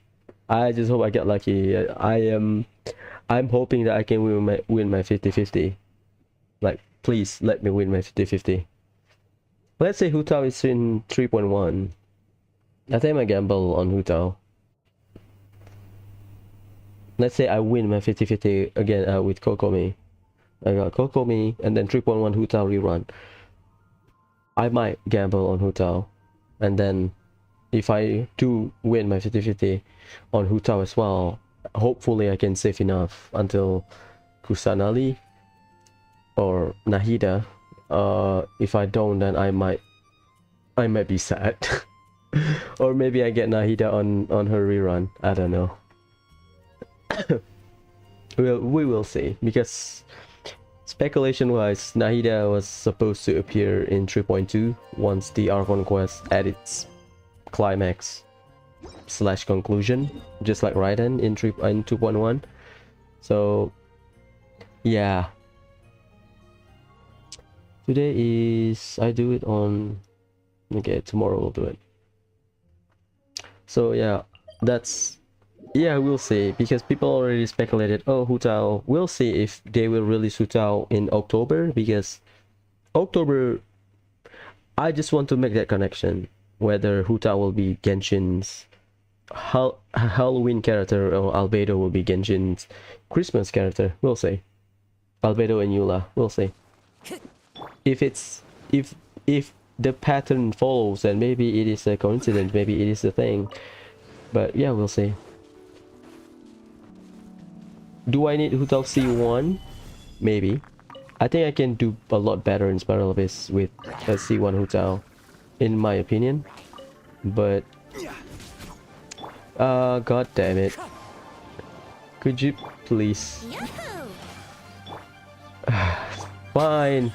I just hope I get lucky. I'm hoping that I can win my 50-50. Like, please let me win my 50-50. Let's say Hu Tao is in 3.1. I think I gamble on Hu Tao. Let's say I win my 50-50 again with Kokomi. I got Kokomi and then 3.1 Hu Tao rerun. I might gamble on Hu Tao. And then if I do win my 50-50 on Hu Tao as well, hopefully I can save enough until Kusanali or Nahida. If I don't, then I might be sad. Or maybe I get Nahida on her rerun. I don't know. We will see, because speculation wise, Nahida was supposed to appear in 3.2 once the Archon quest at its climax / conclusion, just like Raiden in 2.1. So yeah, today is, I do it on, okay, tomorrow we'll do it. So yeah, that's, yeah, we'll see, because people already speculated, oh, Hu Tao, we'll see if they will release Hu Tao in October, because October, I just want to make that connection, whether Hu Tao will be Genshin's Halloween character or Albedo will be Genshin's Christmas character. We'll see. Albedo and Eula, we'll see. If the pattern follows, and maybe it is a coincidence, maybe it is a thing, but yeah, we'll see. Do I need Hu Tao C1? Maybe. I think I can do a lot better in Spiral Abyss with a C1 Hu Tao, in my opinion. But god damn it, could you please? Fine.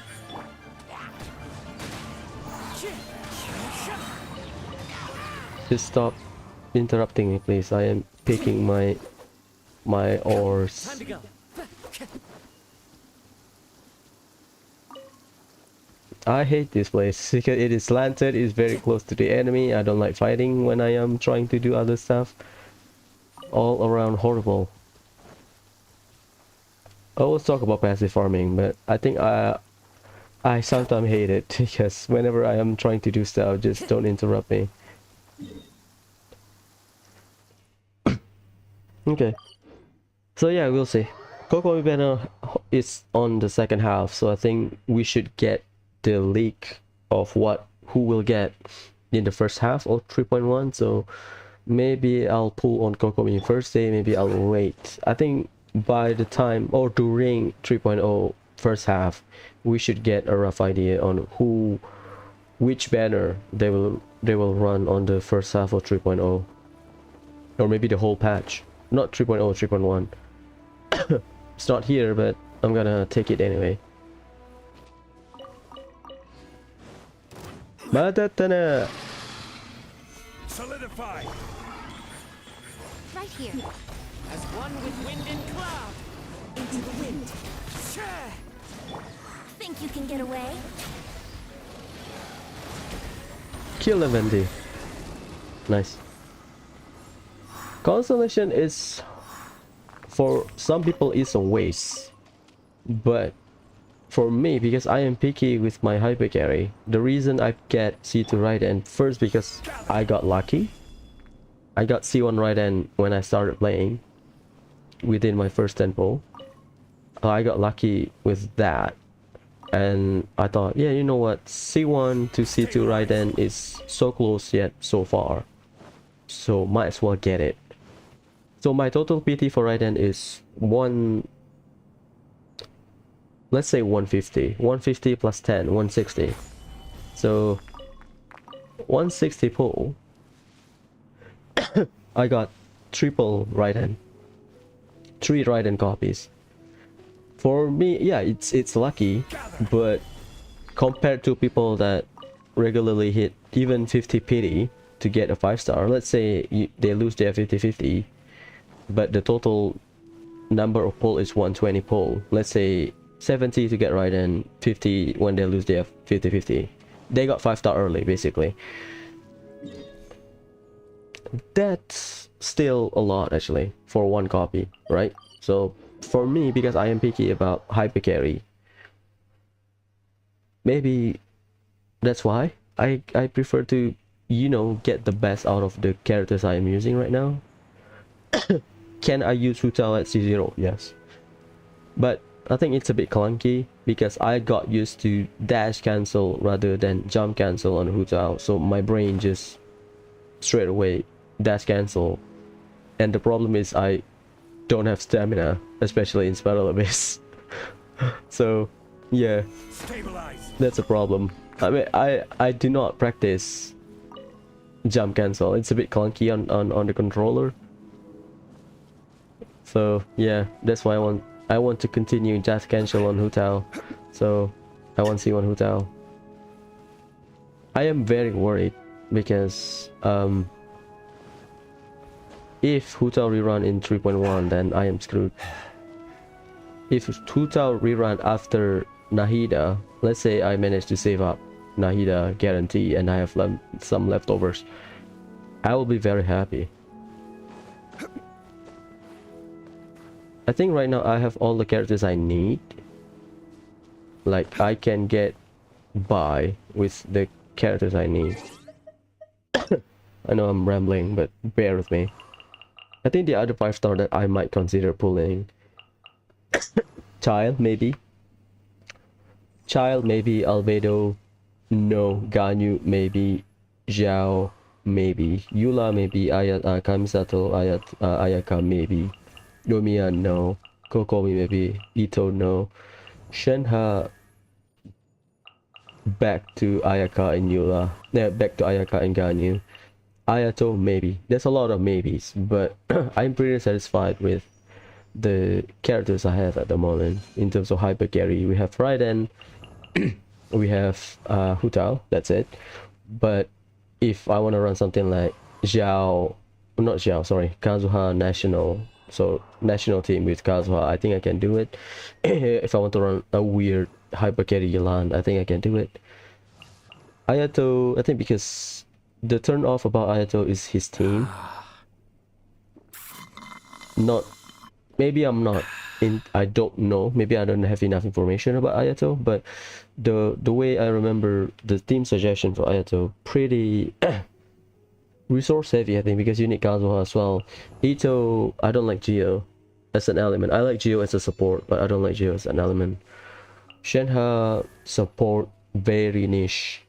Just stop interrupting me, please. I am picking my ores. Time to go. I hate this place because it is slanted, it is very close to the enemy. I don't like fighting when I am trying to do other stuff. All around horrible. I always talk about passive farming, but I think I sometimes hate it because whenever I am trying to do stuff, just don't interrupt me. Okay. So yeah, we'll see. Kokomi banner is on the second half, so I think we should get the leak of who will get in the first half of 3.1, so maybe I'll pull on Kokomi first day, maybe I'll wait. I think by the time or during 3.0 first half, we should get a rough idea on which banner they will run on the first half of 3.0, or maybe the whole patch, not 3.0, 3.1. It's not here, but I'm gonna take it anyway. Matatana. Solidify! Right here. As one with wind and cloud. Into the wind. Share. Think you can get away? Kill the Vendi. Nice. Constellation is, for some people, is a waste, but for me, because I am picky with my hyper carry, the reason I get C2 Raiden first because I got lucky. I got C1 Raiden when I started playing within my first tempo. I got lucky with that, and I thought, yeah, you know what, C1 to C2 Raiden is so close yet so far, so might as well get it. So my total PT for Raiden is let's say 150. 150 plus 10, 160. So 160 pull. I got triple Raiden. 3 Raiden copies. For me, yeah, it's lucky, but compared to people that regularly hit even 50 PT to get a 5-star, let's say they lose their 50-50, but the total number of pull is 120 pull. Let's say 70 to get Raiden, 50 when they lose their 50-50. They got 5-star early, basically. That's still a lot, actually, for one copy, right? So for me, because I am picky about hyper carry, maybe that's why I prefer to, you know, get the best out of the characters I am using right now. Can I use Hu Tao at C0? Yes, but I think it's a bit clunky because I got used to dash cancel rather than jump cancel on Hu Tao, so my brain just straight away dash cancel, and the problem is I don't have stamina, especially in Spiral Abyss. So yeah, Stabilize! that's a problem. I mean, I do not practice jump cancel. It's a bit clunky on the controller. So yeah, that's why I want to continue dash cancel on Hu Tao. So I want C1 Hu Tao. I am very worried because if Hu Tao rerun in 3.1, then I am screwed. If Hu Tao rerun after Nahida, let's say I manage to save up Nahida guarantee and I have some leftovers, I will be very happy. I think right now I have all the characters I need. Like, I can get by with the characters I need. I know I'm rambling, but bear with me. I think the other 5-star that I might consider pulling, Child maybe, Albedo, no, Ganyu maybe, Zhao maybe, Yula maybe, Kamisato, Ayaka maybe, Yomiya no, Kokomi maybe, Ito no, Shenhe back to Ayaka and Yula, back to Ayaka and Ganyu. Ayato maybe. There's a lot of maybes, but I'm pretty satisfied with the characters I have at the moment in terms of hyper carry. We have Raiden, we have Hu Tao, that's it. But if I want to run something like Kazuha National, so national team with Kazuha, I think I can do it. If I want to run a weird hyper carry Yelan, I think I can do it. Ayato, I think because the turn off about Ayato is his team. Maybe I'm not I don't know, maybe I don't have enough information about Ayato, but the way I remember the team suggestion for Ayato, pretty resource heavy, I think, because you need Kazuha as well. Ito, I don't like Geo as an element. I like Geo as a support, but I don't like Geo as an element. Shenhe support, very niche.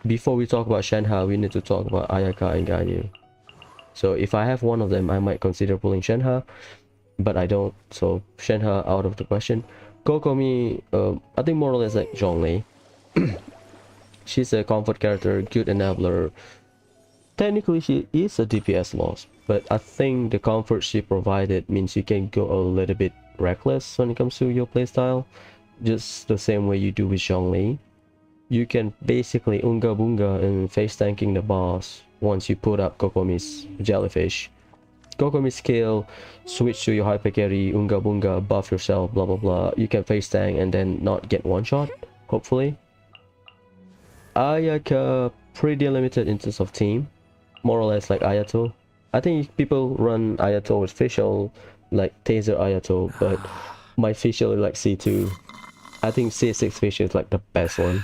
before we talk about Shenhe, we need to talk about Ayaka and Ganyu. So if I have one of them, I might consider pulling Shenhe, but I don't. So Shenhe out of the question. Kokomi, I think more or less like Zhongli. She's a comfort character, good enabler. Technically, she is a DPS loss, but I think the comfort she provided means you can go a little bit reckless when it comes to your playstyle, just the same way you do with Zhongli. You can basically unga bunga and face tanking the boss once you put up Kokomi's jellyfish. Kokomi skill, switch to your hyper carry, unga bunga, buff yourself, blah blah blah. You can face tank and then not get one shot, hopefully. Ayaka pretty limited in terms of team, more or less like Ayato. I think people run Ayato with facial, like Taser Ayato, but my facial is like C2. I think C6 facial is like the best one.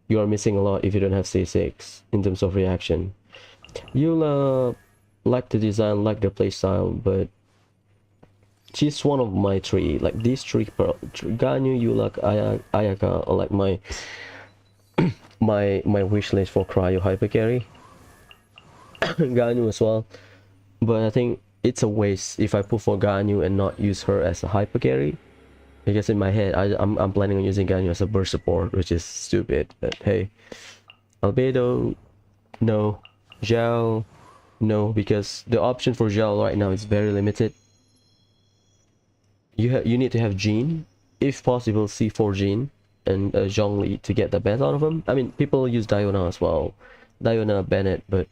You are missing a lot if you don't have C6 in terms of reaction. Eula like the design, like the playstyle, but she's one of my three. Like these three, Ganyu, Eula, Ayaka are like my my wish list for cryo hyper carry. Ganyu as well, but I think it's a waste if I pull for Ganyu and not use her as a hyper carry, because in my head I'm planning on using Ganyu as a burst support, which is stupid. But hey, Albedo, no. Zhao, no, because the option for Zhao right now is very limited. You need to have Jean, if possible C4 Jean and Zhongli to get the best out of him. I mean, people use Diona as well, Diona, Bennett, but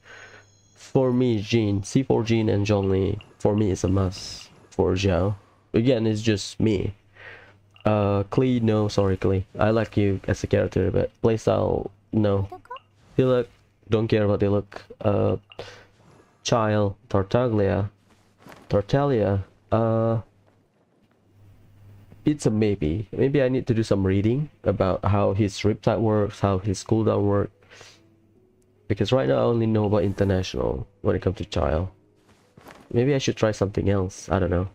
for me, Jean, C4 Jean and Zhongli, for me is a must for Zhao. Again, it's just me. Klee, no, sorry Klee. I like you as a character, but playstyle, no. Diluc, don't care about Diluc. Child, Tartaglia, it's a maybe. Maybe I need to do some reading about how his riptide works, how his cooldown works. Because right now I only know about international when it comes to Child. Maybe I should try something else, I don't know.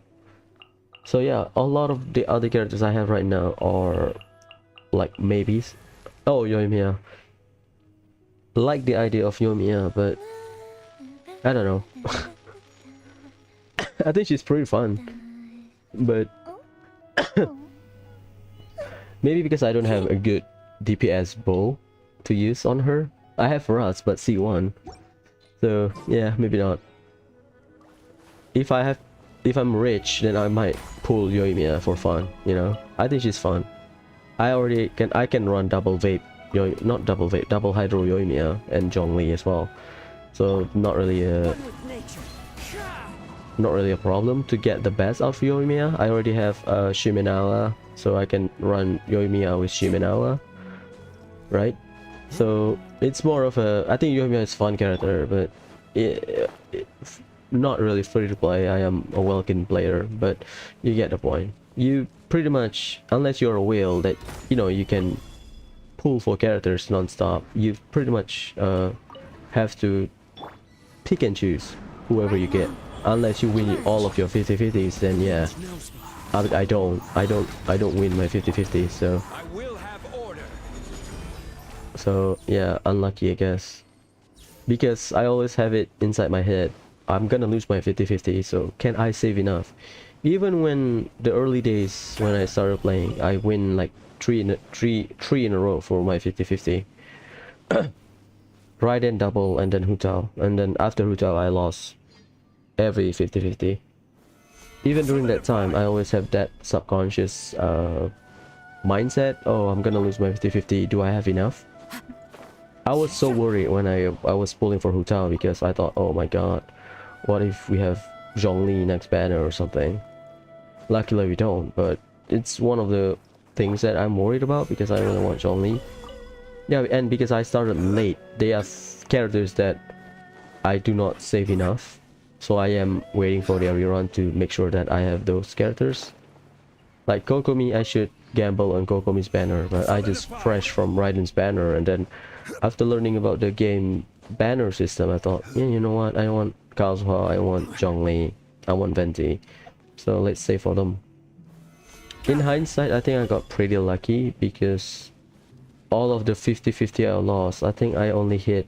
So yeah, a lot of the other characters I have right now are like maybes. Oh, Yoimiya. Like the idea of Yoimiya, but I don't know. I think she's pretty fun, but maybe because I don't have a good DPS bow to use on her. I have Rust, but C1, so yeah, maybe not. If I'm rich, then I might pull Yoimiya for fun, you know. I think she's fun. I can run double vape, not double vape, double hydro Yoimiya and Zhongli as well. So not really a problem to get the best out of Yoimiya. I already have Shimenawa, so I can run Yoimiya with Shimenawa, right? So it's more of a, I think Yoimiya is a fun character, but not really free to play. I am a Welkin player, but you get the point. You pretty much, unless you're a whale that, you know, you can pull for characters non-stop, you pretty much have to pick and choose whoever you get. Unless you win all of your 50-50s, then yeah, I don't win my 50-50, so I will have order. so yeah, unlucky I guess, because I always have it inside my head, I'm gonna lose my 50-50, so can I save enough? Even when the early days when I started playing, I win like three in a row for my 50-50. Raiden double and then Hu-Tao, and then after Hu-Tao I lost every 50-50. Even during that time, I always have that subconscious mindset, oh, I'm gonna lose my 50-50, do I have enough? I was so worried when I was pulling for Hu-Tao, because I thought, oh my god, what if we have Zhongli next banner or something? Luckily we don't, but it's one of the things that I'm worried about, because I really want Zhongli. Yeah, and because I started late, they are characters that I do not save enough, so I am waiting for their rerun to make sure that I have those characters. Like Kokomi, I should gamble on Kokomi's banner, but I just fresh from Raiden's banner, and then after learning about the game banner system, I thought, yeah, you know what, I want Kazuha, I want Zhongli, I want Venti, so let's save for them. In hindsight, I think I got pretty lucky, because all of the 50-50 I lost, I think I only hit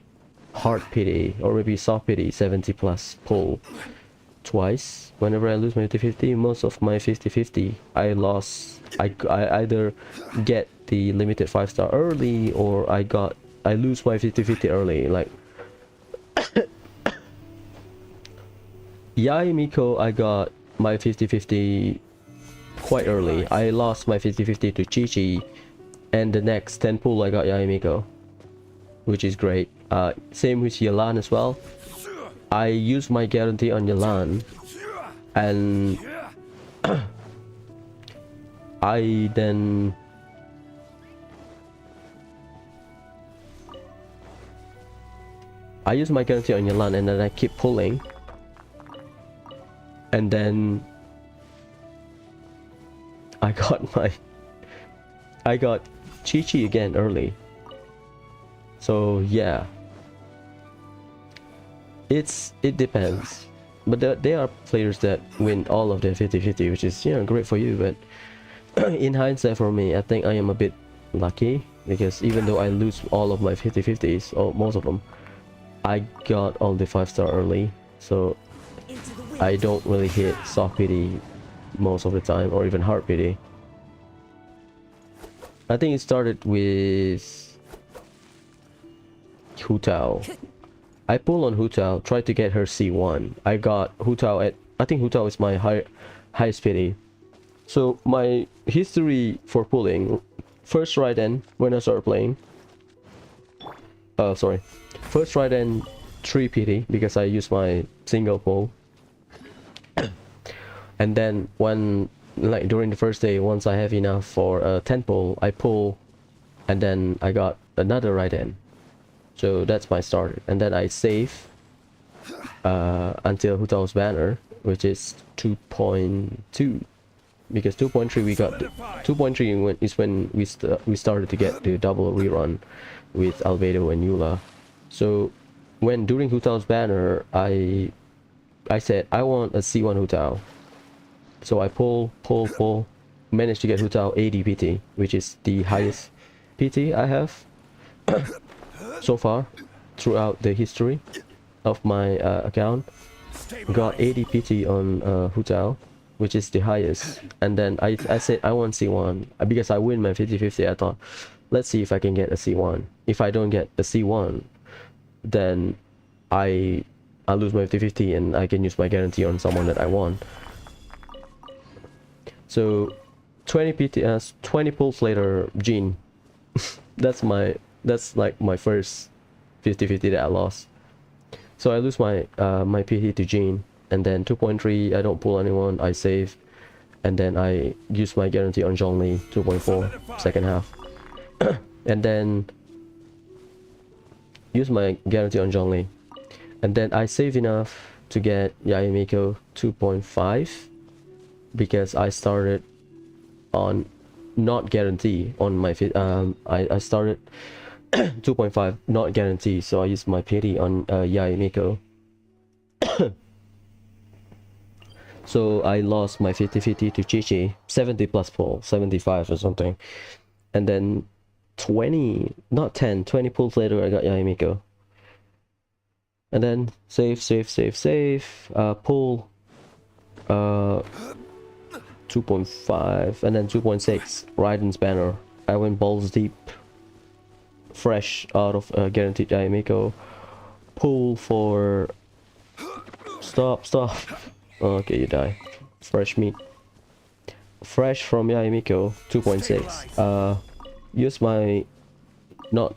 hard pity or maybe soft pity 70 plus pull twice. Whenever I lose my 50-50, most of my 50-50 I lost. I either get the limited 5-star early, or I lose my 50-50 early. Like Yai Miko, I got my 50-50 quite early. I lost my 50-50 to Chi-Chi, and the next 10 pull I got Yai Miko, which is great. Same with Yelan as well. I used my guarantee on Yelan, and I then use my guarantee on Yelan, and then I keep pulling, and then I got Chi-Chi again early. So yeah, it depends, but there are players that win all of their 50-50, which is, you know, great for you. But in hindsight, for me, I think I am a bit lucky, because even though I lose all of my 50-50s, or most of them, I got all the 5-star early, so I don't really hit soft pity most of the time, or even hard pity. I think it started with Hu Tao. I pull on Hu Tao, tried to get her C1. I got Hu Tao at, I think Hu Tao is my highest pity. So my history for pulling, first Raiden when I started playing. First Raiden 3 pity, because I used my single pull. And then when, like during the first day, once I have enough for a 10 pull, I pull, and then I got another Raiden. So that's my start, and then I save until Hu Tao's banner, which is 2.2, because 2.3 we got 2.3 is when we started to get the double rerun with Albedo and Eula. So when during Hu Tao's banner, I said I want a C1 Hu Tao. So I pull, managed to get Hu Tao 80 PT, which is the highest PT I have so far throughout the history of my account. Got 80 PT on Hu Tao, which is the highest. And then I said I want C1, because I win my 50-50. I thought, let's see if I can get a C1. If I don't get a C1, then I lose my 50-50 and I can use my guarantee on someone that I want. So 20 PTS, 20 pulls later, Jean. that's like my first 50-50 that I lost. So I lose my my PT to Jean, and then 2.3 I don't pull anyone, I save, and then I use my guarantee on Zhongli 2.4 second half. And then use my guarantee on Zhongli, and then I save enough to get Yayamiko 2.5, because I started on not guarantee on my I started 2.5 not guarantee, so I used my pity on Yayamiko. So I lost my 50-50 to Chi-Chi, 70 plus pull, 75 or something, and then 20 pulls later I got Yayamiko. And then save, pull 2.5, and then 2.6 Raiden's banner. I went balls deep, fresh out of guaranteed Yayamiko. Pull for stop. Okay, you die. Fresh meat, fresh from Yayamiko 2.6. Use my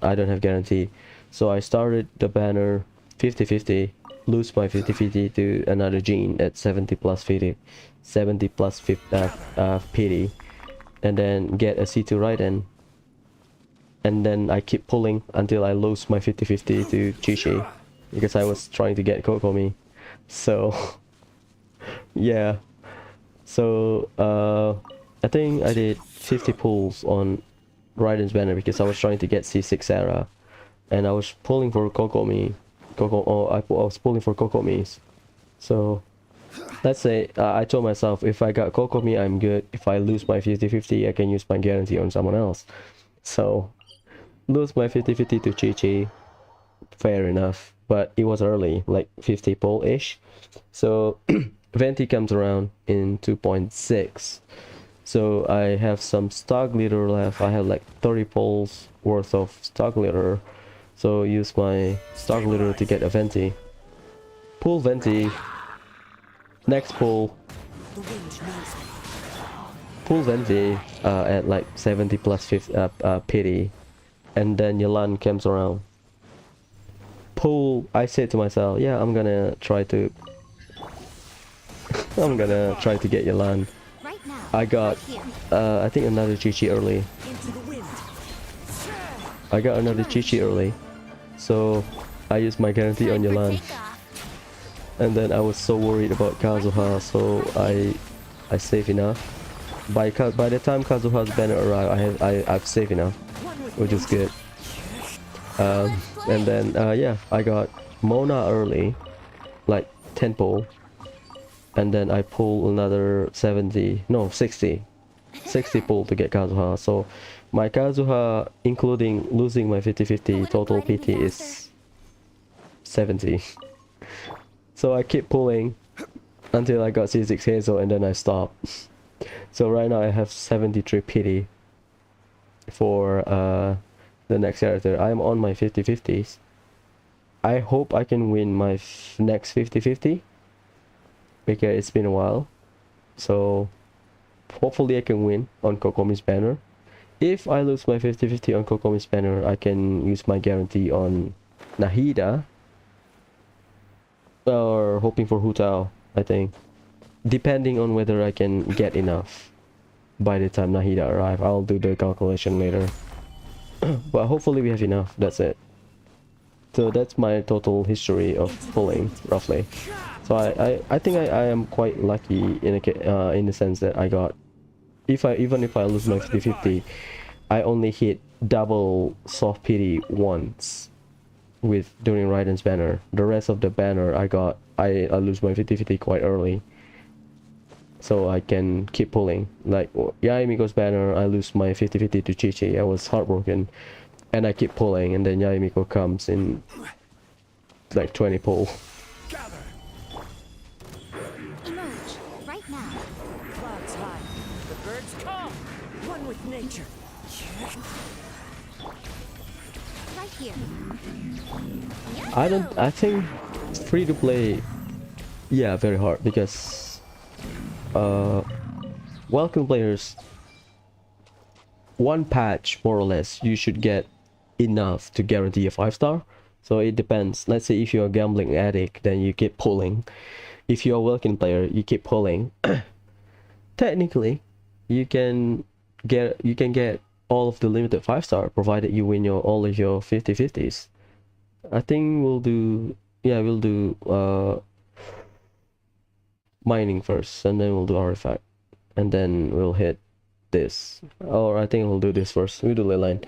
I don't have guarantee, so I started the banner 50-50, lose my 50-50 to another Jean at 70 plus 50, 70 plus 50 PD, and then get a C2 Raiden, and then I keep pulling until I lose my 50-50 to Chi-Chi, because I was trying to get Kokomi. So yeah, so I think I did 50 pulls on Raiden's banner, because I was trying to get C6 Sarah, and I was pulling for Kokomi. I was pulling for Kokomis. So let's say I told myself, if I got Kokomi, I'm good. If I lose my 50-50, I can use my guarantee on someone else. So lose my 50-50 to Chi-Chi. Fair enough, but it was early, like 50 pull-ish. So Venti comes around in 2.6. So I have some stock leader left. I have like 30 pulls worth of stock leader. So use my stock leader to get a Venti. Pull Venti. Next pull. The wind knows me. Pull Venti at like 70 plus 50, pity. And then Yalan comes around. Pull. I said to myself, yeah, I'm gonna try to get Yalan. Right now. I got Here. I think another Chi-Chi early. Into the wind. I got another Chi-Chi early. So I used my guarantee on Time for Yalan. takeoff. And then I was so worried about Kazuha, so I saved enough. By the time Kazuha's banner arrived, I've saved enough, which is good. And then yeah, I got Mona early, like 10 pull, and then I pull another 60 pull to get Kazuha. So my Kazuha, including losing my 50-50 total PT, is 70. So I keep pulling until I got C6 Hazel, and then I stopped. So right now I have 73 pity for the next character. I'm on my 50-50s. I hope I can win my next 50-50 because it's been a while. So hopefully I can win on Kokomi's banner. If I lose my 50-50 on Kokomi's banner, I can use my guarantee on Nahida, or hoping for Hu Tao, I think. Depending on whether I can get enough by the time Nahida arrive. I'll do the calculation later. But hopefully we have enough. That's it. So that's my total history of pulling, roughly. So I think I am quite lucky in the sense that I got, even if I lose my 50-50, I only hit double soft pity once with during Raiden's banner. The rest of the banner I lose my 50-50 quite early, so I can keep pulling. Like Yaemiko's banner, I lose my 50-50 to Chi-Chi. I was heartbroken, and I keep pulling, and then Yaemiko comes in like 20 pull. Emerge. Right now. Clouds high. The birds come. One with nature. Right here. I think free to play, yeah, very hard, because welcome players, one patch more or less you should get enough to guarantee a 5-star. So it depends. Let's say if you're a gambling addict, then you keep pulling. If you're a welcome player, you keep pulling. Technically you can get all of the limited 5-star provided you win all of your 50-50s. I think we'll do mining first, and then we'll do artifact, and then we'll hit this. Or I think we'll do this first. We'll do ley line.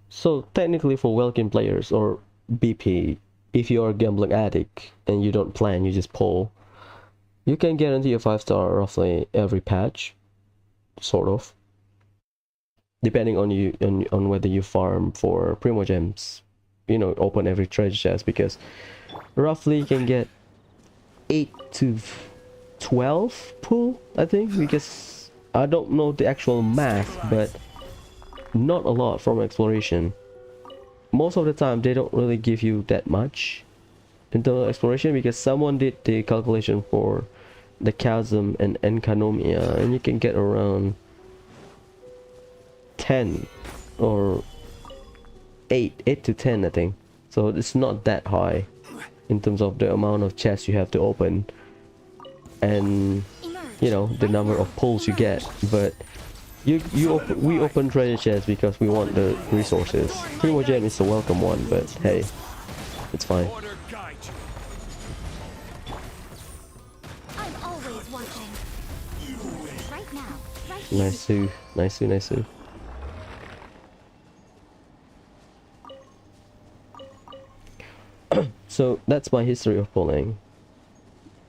So technically for welcome players or BP, if you're a gambling addict and you don't plan, you just pull, you can guarantee a 5-star roughly every patch, sort of, depending on you on whether you farm for primo gems, open every treasure chest, because roughly you can get 8 to 12 pull, I think, because I don't know the actual math, but not a lot from exploration. Most of the time they don't really give you that much in terms of exploration, because someone did the calculation for the chasm and enkanomia, and you can get around 10 or 8 to 10, I think. So it's not that high in terms of the amount of chests you have to open, and the number of pulls you get. But we open treasure chests because we want the resources. Primo gem is a welcome one, but hey, it's fine. I'm always watching. Right now. Right here. Nice. So that's my history of pulling.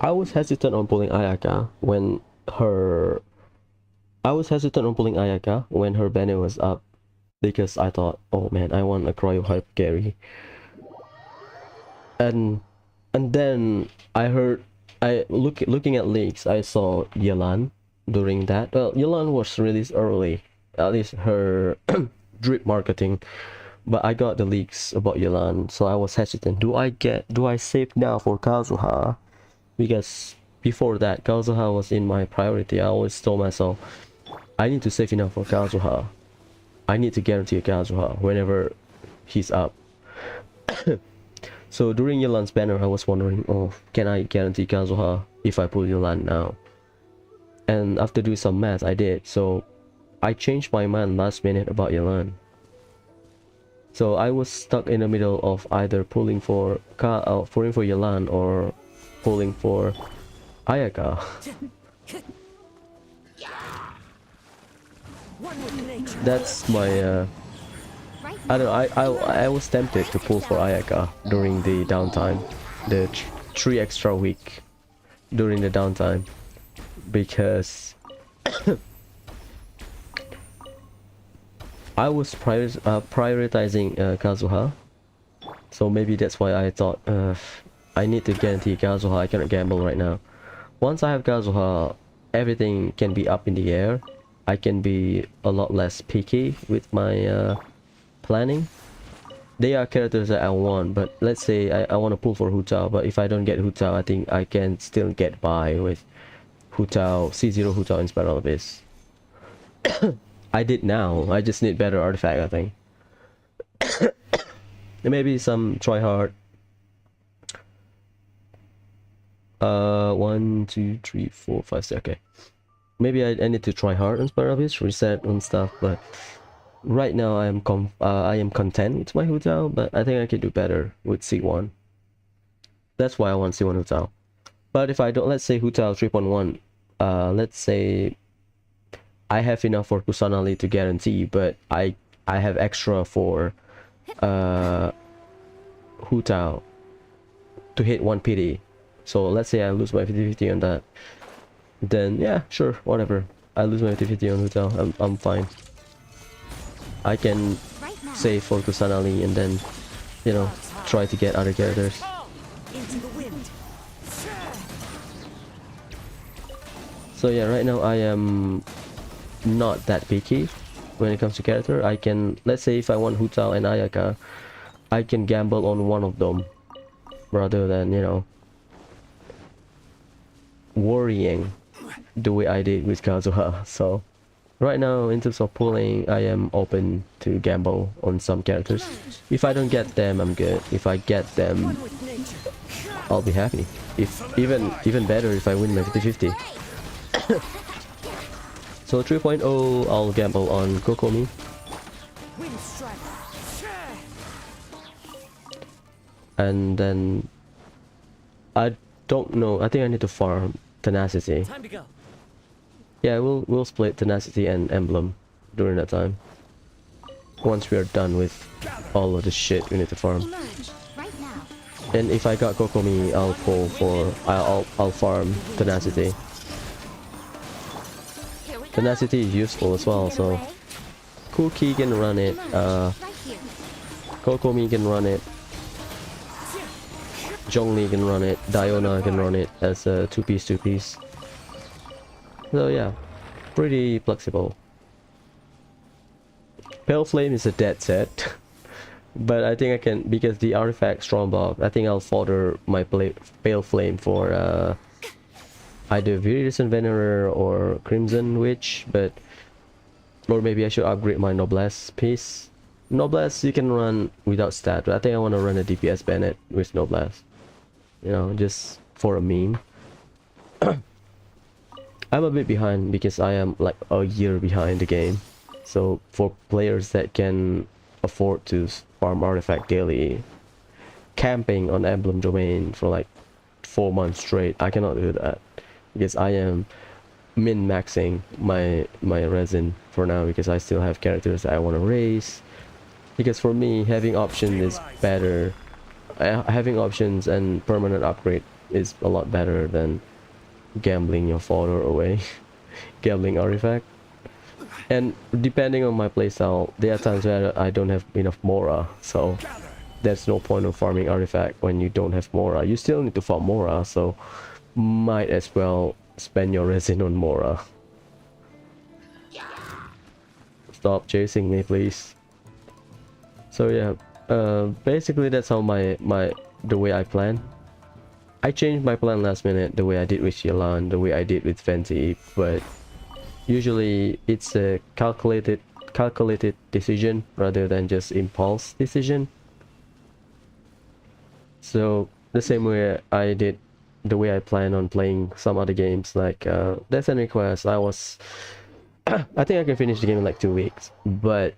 I was hesitant on pulling Ayaka when her banner was up, because I thought, oh man, I want a cryo hype Gary. And then I heard, looking at leaks, I saw Yelan during that. Well, Yelan was released early, at least her drip marketing, but I got the leaks about Yelan, so I was hesitant. Do I save now for Kazuha? Because before that, Kazuha was in my priority. I always told myself, I need to save enough for Kazuha. I need to guarantee a Kazuha whenever he's up. So during Yelan's banner, I was wondering, oh, can I guarantee Kazuha if I pull Yelan now? And after doing some math, I did. So I changed my mind last minute about Yelan. So I was stuck in the middle of either pulling for Yelan or pulling for Ayaka. That's my I don't know, I was tempted to pull for Ayaka during the downtime, the 3 extra week during the downtime, because I was prioritizing Kazuha, so maybe that's why I thought I need to guarantee Kazuha. I cannot gamble right now. Once I have Kazuha, everything can be up in the air. I can be a lot less picky with my planning. They are characters that I want, but let's say I want to pull for Hu Tao, but if I don't get Hu Tao, I think I can still get by with Hu Tao, C0 Hu Tao in Spiral Abyss. I did now, I just need better artifact, I think. Maybe some try hard. 1 2 3 4 5 6. Okay, maybe I need to try hard on Spiral Abyss, reset and stuff, but right now I am content with my Hu Tao, but I think I could do better with C1. That's why I want C1 Hu Tao. But if I don't, let's say Hu Tao 3.1, let's say I have enough for Kusanali to guarantee, but I have extra for Hu Tao to hit 1 PD. So let's say I lose my 50-50 on that, then yeah, sure, whatever. I lose my 50-50 on Hu Tao, I'm fine. I can save for Kusanali and then, you know, try to get other characters. So yeah, right now I am not that picky when it comes to character. I can, let's say if I want Hu Tao and Ayaka, I can gamble on one of them rather than, you know, worrying the way I did with Kazuha. So right now, in terms of pulling, I am open to gamble on some characters. If I don't get them, I'm good. If I get them, I'll be happy. If even better if I win my 50-50. So 3.0, I'll gamble on Kokomi. And then I don't know. I think I need to farm Tenacity. Time to go. Yeah, we'll split Tenacity and Emblem during that time. Once we are done with all of the shit we need to farm. And if I got Kokomi, I'll pull for I'll farm Tenacity. Tenacity is useful as well, so Cookie can run it, Kokomi can run it, Zhongli can run it, Diona can run it as a 2-piece. So yeah, pretty flexible. Pale Flame is a dead set. But I think I can, because the artifact Strongbow, I think I'll fodder my Pale Flame for either Viridescent Venerer or Crimson Witch, but or maybe I should upgrade my Noblesse piece. Noblesse you can run without stat, but I think I want to run a DPS Bennett with Noblesse. You know, just for a meme. I'm a bit behind because I am like a year behind the game. So for players that can afford to farm artifact daily, camping on Emblem Domain for like 4 months straight, I cannot do that because I am min-maxing my resin for now, because I still have characters that I want to raise. Because for me, having options is better. Having options and permanent upgrade is a lot better than gambling your fodder away. Gambling artifact. And depending on my playstyle, there are times where I don't have enough Mora, so there's no point of farming artifact when you don't have Mora. You still need to farm Mora, so might as well spend your resin on Mora. Stop chasing me, please. So yeah, basically that's how the way I plan. I changed my plan last minute, the way I did with Yelan, the way I did with Fenty, but usually it's a calculated decision rather than just impulse decision. So the same way I did, the way I plan on playing some other games like Death and Request, I was I think I can finish the game in like 2 weeks, but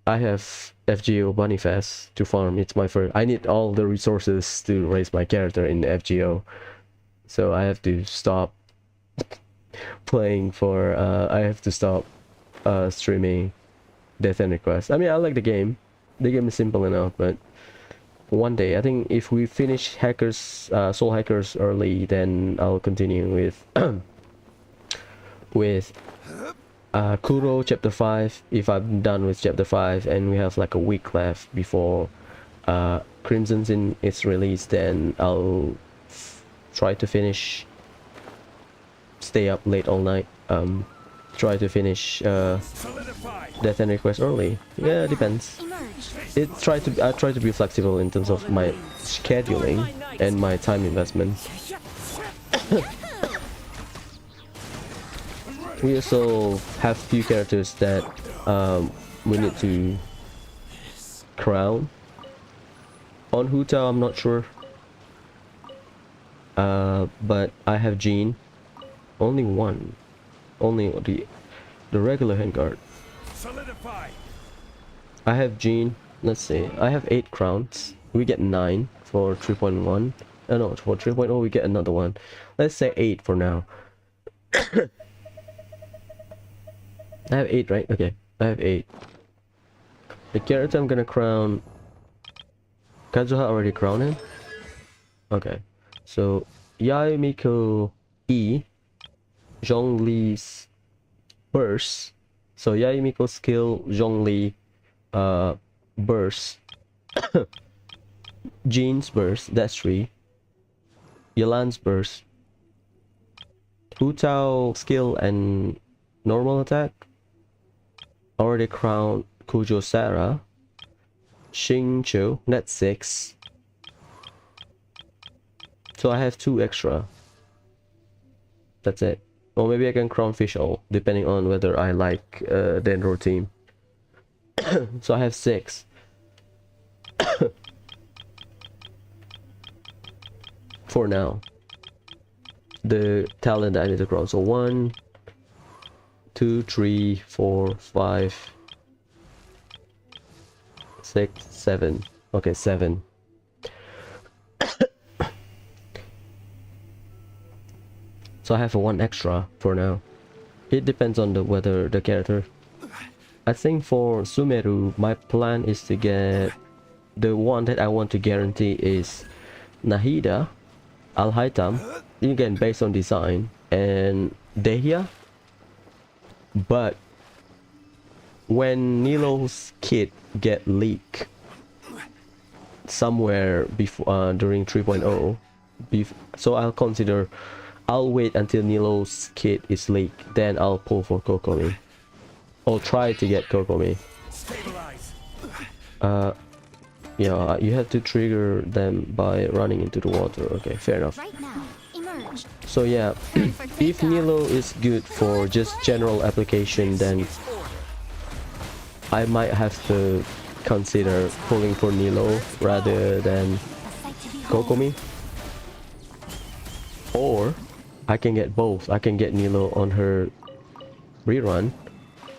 I have FGO Bunny Fest to farm. It's my first. I need all the resources to raise my character in FGO, so I have to stop playing for. I have to stop streaming Death and Request. I mean, I like the game. The game is simple enough, but one day I think if we finish Hackers, Soul Hackers early, then I'll continue with with Kuro chapter 5 if I'm done with chapter 5 and we have like a week left before Crimson Sin is released, then I'll try to finish, stay up late all night, try to finish Death and Request early. Yeah, depends. I try to be flexible in terms of my scheduling and my time investment. We also have few characters that we need to crown. On Hu Tao, I'm not sure. But I have Jean. Only one. Only the regular handguard. I have Jean. Let's see. I have 8 crowns. We get 9 for 3.1. No, for 3.0 we get another one. Let's say 8 for now. I have 8, right? Okay, I have 8. The character I'm gonna crown... Kazuha already crowned him? Okay, so Yaemiko E, Zhongli's burst. So Yaemiko skill, Zhongli burst. Jean's burst, that's 3. Yelan's burst. Hu Tao skill and normal attack. Already crowned Kujo Sarah. Xingqiu, that's 6. So I have 2 extra. That's it. Or maybe I can crown Fischl, depending on whether I like the Enro team. So I have 6. For now. The talent I need to crown. So 1, 2, 3, 4, 5, 6, 7. Okay, 7. So I have a 1 extra for now. It depends on whether the character. I think for Sumeru, my plan is to get the one that I want to guarantee is Nahida, Al-Haitam, again based on design, and Dehya. But when Nilo's kit get leaked somewhere before during 3.0, so I'll wait until Nilo's kit is leaked, then I'll pull for Kokomi. Or try to get Kokomi. Yeah, you have to trigger them by running into the water. Okay, fair enough. Right now, emerge. So yeah, if Nilo is good for just general application, then I might have to consider pulling for Nilo rather than Kokomi. Or I can get both. I can get Nilo on her rerun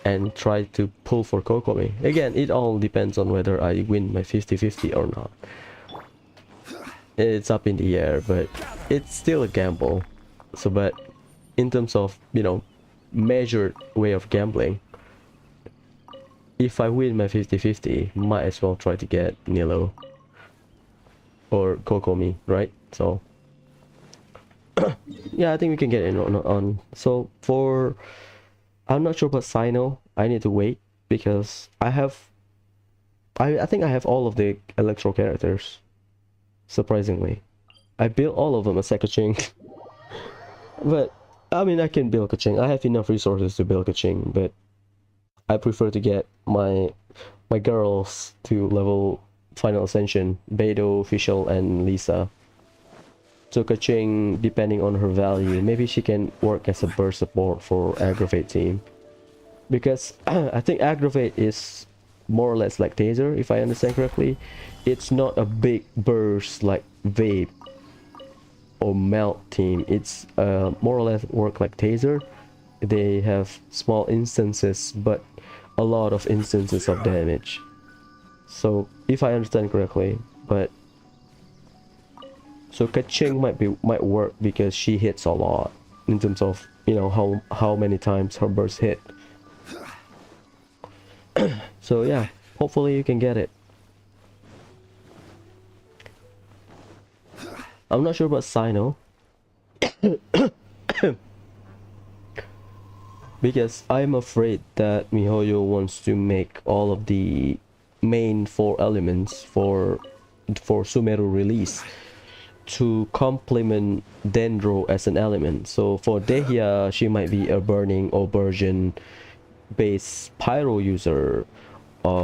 and try to pull for Kokomi. Again, it all depends on whether I win my 50-50 or not. It's up in the air, but it's still a gamble. So, but in terms of, you know, measured way of gambling, if I win my 50-50, might as well try to get Nilo or Kokomi, right? So yeah, I think we can get it on. So for I'm not sure about Sino. I need to wait because I think I have all of the electro characters. Surprisingly, I built all of them as Kaching. But I mean, I can build Kaching. I have enough resources to build Kaching, but I prefer to get my girls to level Final Ascension, Beidou, Fischl, and Lisa. So Kaching, depending on her value, maybe she can work as a burst support for Aggravate team. Because I think Aggravate is more or less like Taser, if I understand correctly. It's not a big burst like Vape or Melt team. It's more or less work like Taser. They have small instances, but a lot of instances of damage. So if I understand correctly, but so Kaching might work because she hits a lot in terms of, you know, how many times her burst hit. So yeah, hopefully you can get it. I'm not sure about Sino. Because I'm afraid that MiHoYo wants to make all of the main 4 elements for Sumeru release to complement Dendro as an element. So for Dehya, she might be a burning or version based pyro user.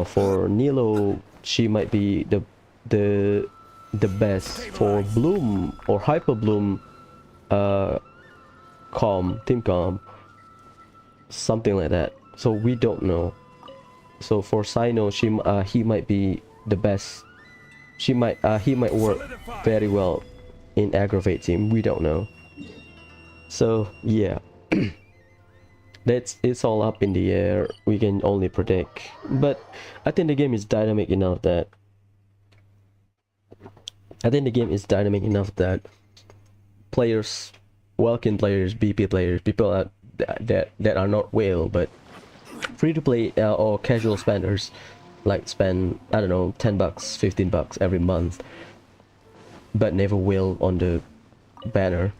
For Nilo, she might be the best for Bloom or Hyper Bloom team com, something like that. So we don't know. So for Sino, he might be the best. He might work very well in Aggravate team. We don't know. So yeah. It's all up in the air. We can only predict, but I think the game is dynamic enough that players, Welkin players, BP players, people that are not whale but free to play or casual spenders, like spend, I don't know, $10, $15 every month, but never whale on the banner.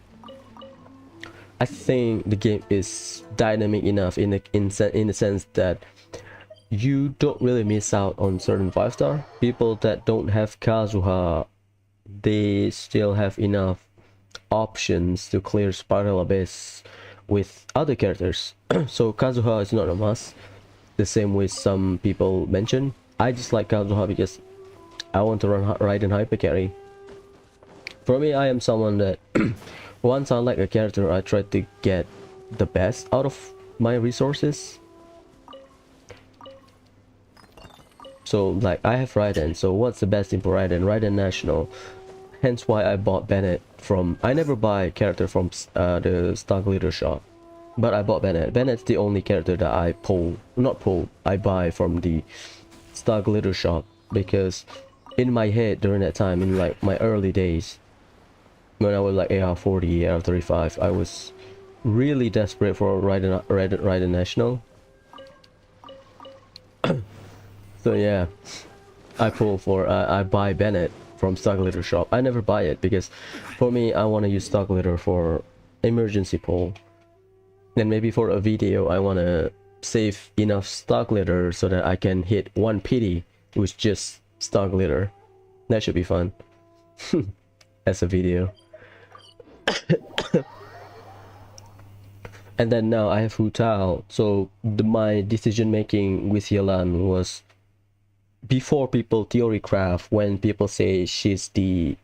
I think the game is dynamic enough in the sense that you don't really miss out on certain 5-star. People that don't have Kazuha, they still have enough options to clear Spiral Abyss with other characters. So Kazuha is not a must, the same way some people mention. I just like Kazuha because I want to ride in hyper carry. For me, I am someone that once I like a character, I try to get the best out of my resources. So like I have Raiden, so what's the best thing for Raiden? Raiden National. Hence why I bought Bennett from... I never buy character from the Stock Leader shop, but I bought Bennett. Bennett's the only character that I I buy from the Stock Leader shop, because in my head during that time, in like my early days, when I was like AR-40, AR-35, I was really desperate for Raiden National. So yeah, I buy Bennett from Stock Litter shop. I never buy it because for me, I want to use Stock Litter for emergency pull. Then maybe for a video, I want to save enough Stock Litter so that I can hit one pity with just Stock Litter. That should be fun. As a video. And then now I have Hu Tao. So my decision making with Yelan was before people theory craft, when people say she's the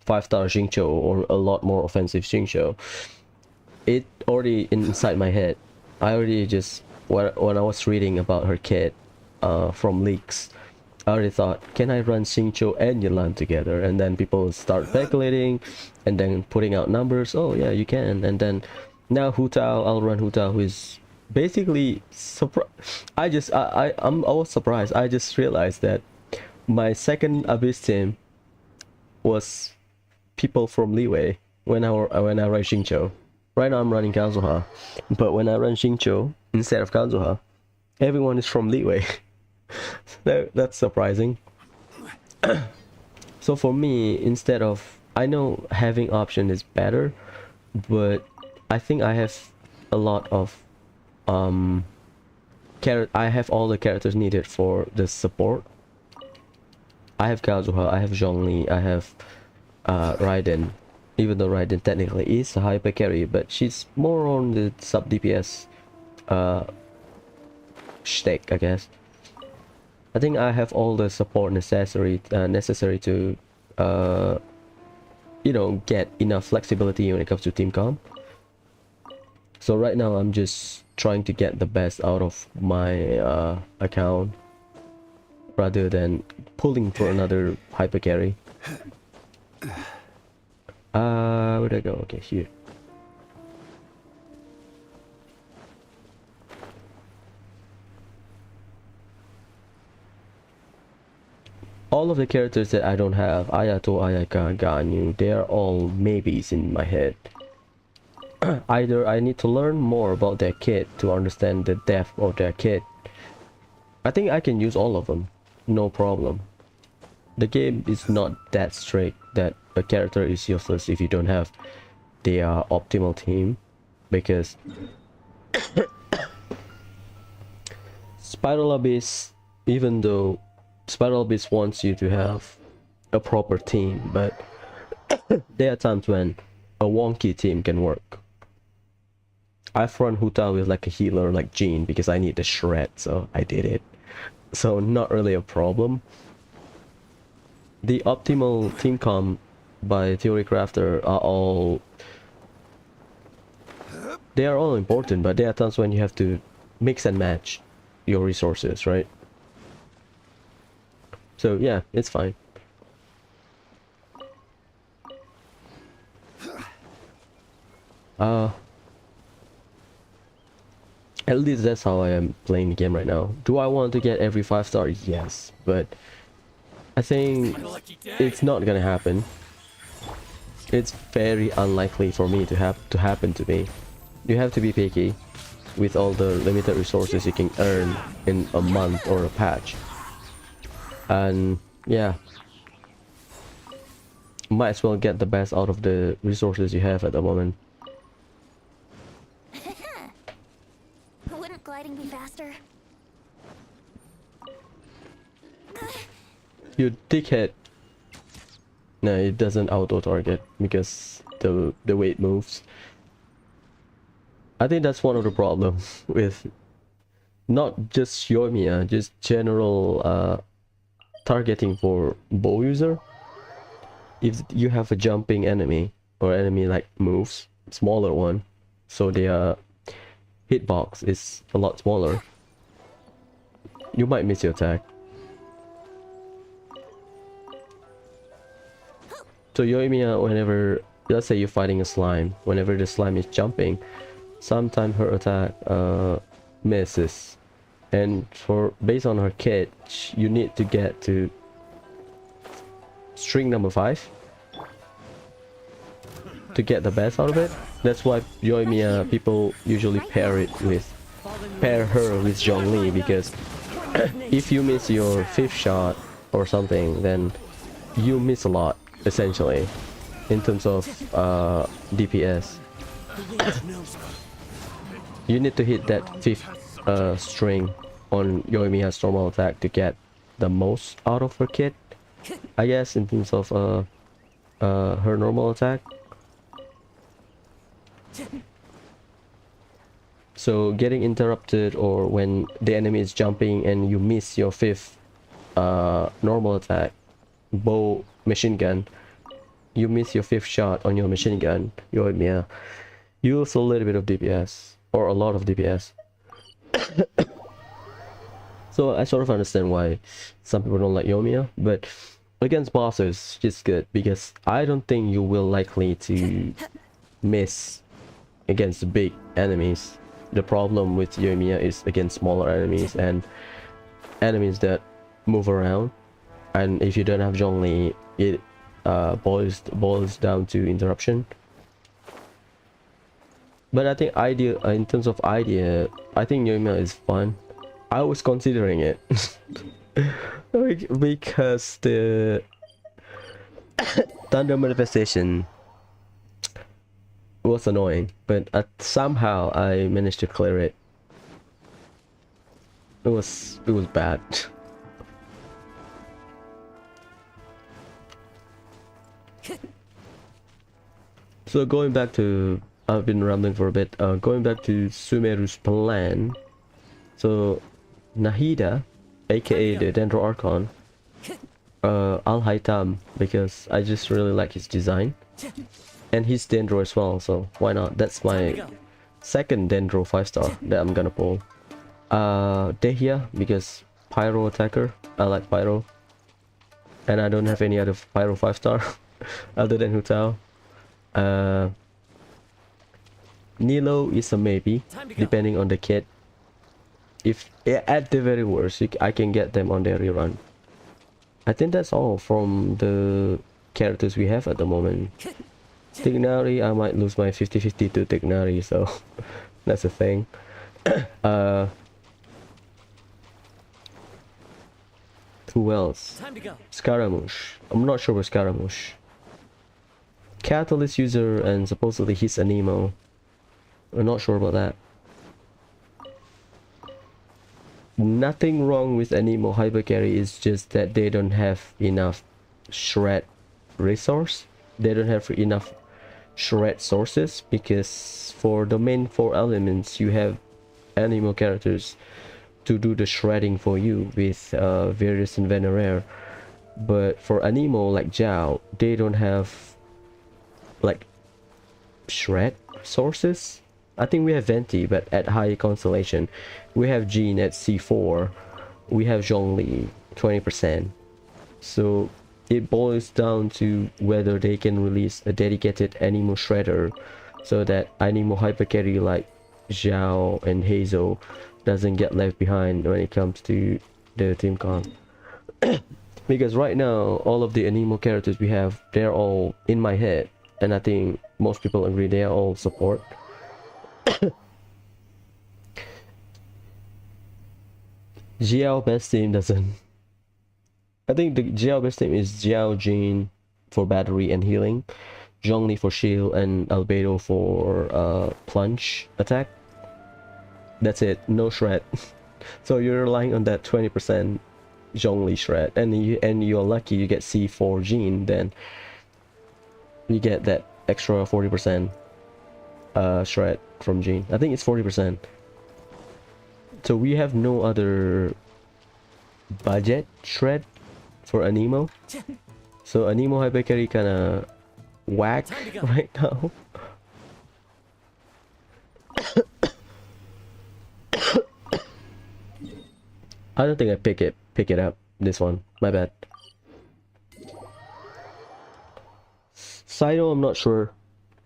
5-star Xingqiu or a lot more offensive Xingqiu, it already inside my head. I already just, when I was reading about her kit from leaks, I already thought, can I run Xingqiu and Yelan together? And then people start speculating and then putting out numbers. Oh yeah, you can. And then now Hu Tao, I'll run Hu Tao, who is basically I was surprised. I just realized that my second Abyss team was people from Leeway when I run Xingqiu. Right now I'm running Kazuha, but when I run Xingqiu instead of Kazuha, everyone is from Leeway. That's surprising. So for me, instead of, I know having option is better, but I think I have a lot of I have all the characters needed for the support. I have Kazuha, I have Zhongli, I have Raiden. Even though Raiden technically is a hyper carry, but she's more on the sub DPS stake, I guess. I think I have all the support necessary to you know, get enough flexibility when it comes to team comp. So right now I'm just trying to get the best out of my account rather than pulling for another hyper carry. Where'd I go? Okay, here. All of the characters that I don't have, Ayato, Ayaka, Ganyu, they are all maybes in my head. Either I need to learn more about their kit to understand the depth of their kit. I think I can use all of them, no problem. The game is not that strict that a character is useless if you don't have the optimal team, because Spiral Abyss, even though Spiral Abyss wants you to have a proper team, but there are times when a wonky team can work. I've run Huta with like a healer like Jean because I need the shred, so I did it. So not really a problem. The optimal team comp by Theory Crafter are all... They are all important, but there are times when you have to mix and match your resources, right? So yeah, it's fine. At least that's how I am playing the game right now. Do I want to get every 5-star? Yes, but I think it's not gonna happen. It's very unlikely for me to happen to me. You have to be picky with all the limited resources you can earn in a month or a patch. And yeah, might as well get the best out of the resources you have at the moment. Wouldn't gliding be faster? You dickhead. No, it doesn't auto target because the weight moves. I think that's one of the problems with not just Yoimiya, just general targeting for bow user. If you have a jumping enemy or enemy like moves, smaller one, so their hitbox is a lot smaller, you might miss your attack. So Yoimiya, whenever, let's say you're fighting a slime, whenever the slime is jumping, sometimes her attack misses, and based on her kit, you need to get to string number 5 to get the best out of it. That's why Yoimiya people usually pair her with Zhongli, because if you miss your 5th shot or something, then you miss a lot essentially in terms of DPS. You need to hit that 5th string on Yoimiya's normal attack to get the most out of her kit, I guess, in terms of her normal attack. So getting interrupted, or when the enemy is jumping and you miss your 5th normal attack, bow machine gun, you miss your 5th shot on your machine gun, Yoimiya, you lose a little bit of DPS, or a lot of DPS. So I sort of understand why some people don't like Yoimiya, but against bosses she's good, because I don't think you will likely to miss against big enemies. The problem with Yoimiya is against smaller enemies and enemies that move around, and if you don't have Zhongli, it boils down to interruption. But I think in terms of idea, I think Yoimiya is fun. I was considering it because the thunder manifestation was annoying, but somehow I managed to clear it it was bad. So going back to, I've been rambling for a bit. Going back to Sumeru's plan. So Nahida, aka the Dendro Archon, I'll Hightam because I just really like his design, and he's Dendro as well. So why not? That's my second Dendro 5-star that I'm gonna pull. Dehya because Pyro attacker. I like Pyro, and I don't have any other Pyro 5-star other than Hu Tao. Nilo is a maybe, depending on the kit. If at the very worst, I can get them on their rerun. I think that's all from the characters we have at the moment. Tignari, I might lose my 50-50 to Tignari, so that's a thing. Who else? Scaramouche. I'm not sure with Scaramouche. Catalyst user, and supposedly he's a Nemo. I'm not sure about that. Nothing wrong with Anemo Hyper Carry, it's just that they don't have enough shred resource. They don't have enough shred sources, because for the main 4 elements you have Anemo characters to do the shredding for you with various Inventor Rare. But for Anemo like Zhao, they don't have like shred sources. I think we have Venti, but at high constellation. We have Jean at C4. We have Zhongli 20%. So it boils down to whether they can release a dedicated Anemo shredder, so that Anemo hypercarry like Zhao and Hazel doesn't get left behind when it comes to the team comp. Because right now all of the Anemo characters we have, they're all in my head, and I think most people agree they are all support. Jiao best team doesn't. I think the Jiao best team is Jiao Jin for battery and healing, Zhongli for shield, and Albedo for plunge attack. That's it, no shred. So you're relying on that 20% Zhongli shred, and you're lucky you get C4 Jin, then you get that extra 40% shred from Jin. I think it's 40%. So we have no other budget shred for Anemo. So Anemo hypercarry kinda whack right now. I don't think I pick it up, this one. My bad. Sino, I'm not sure.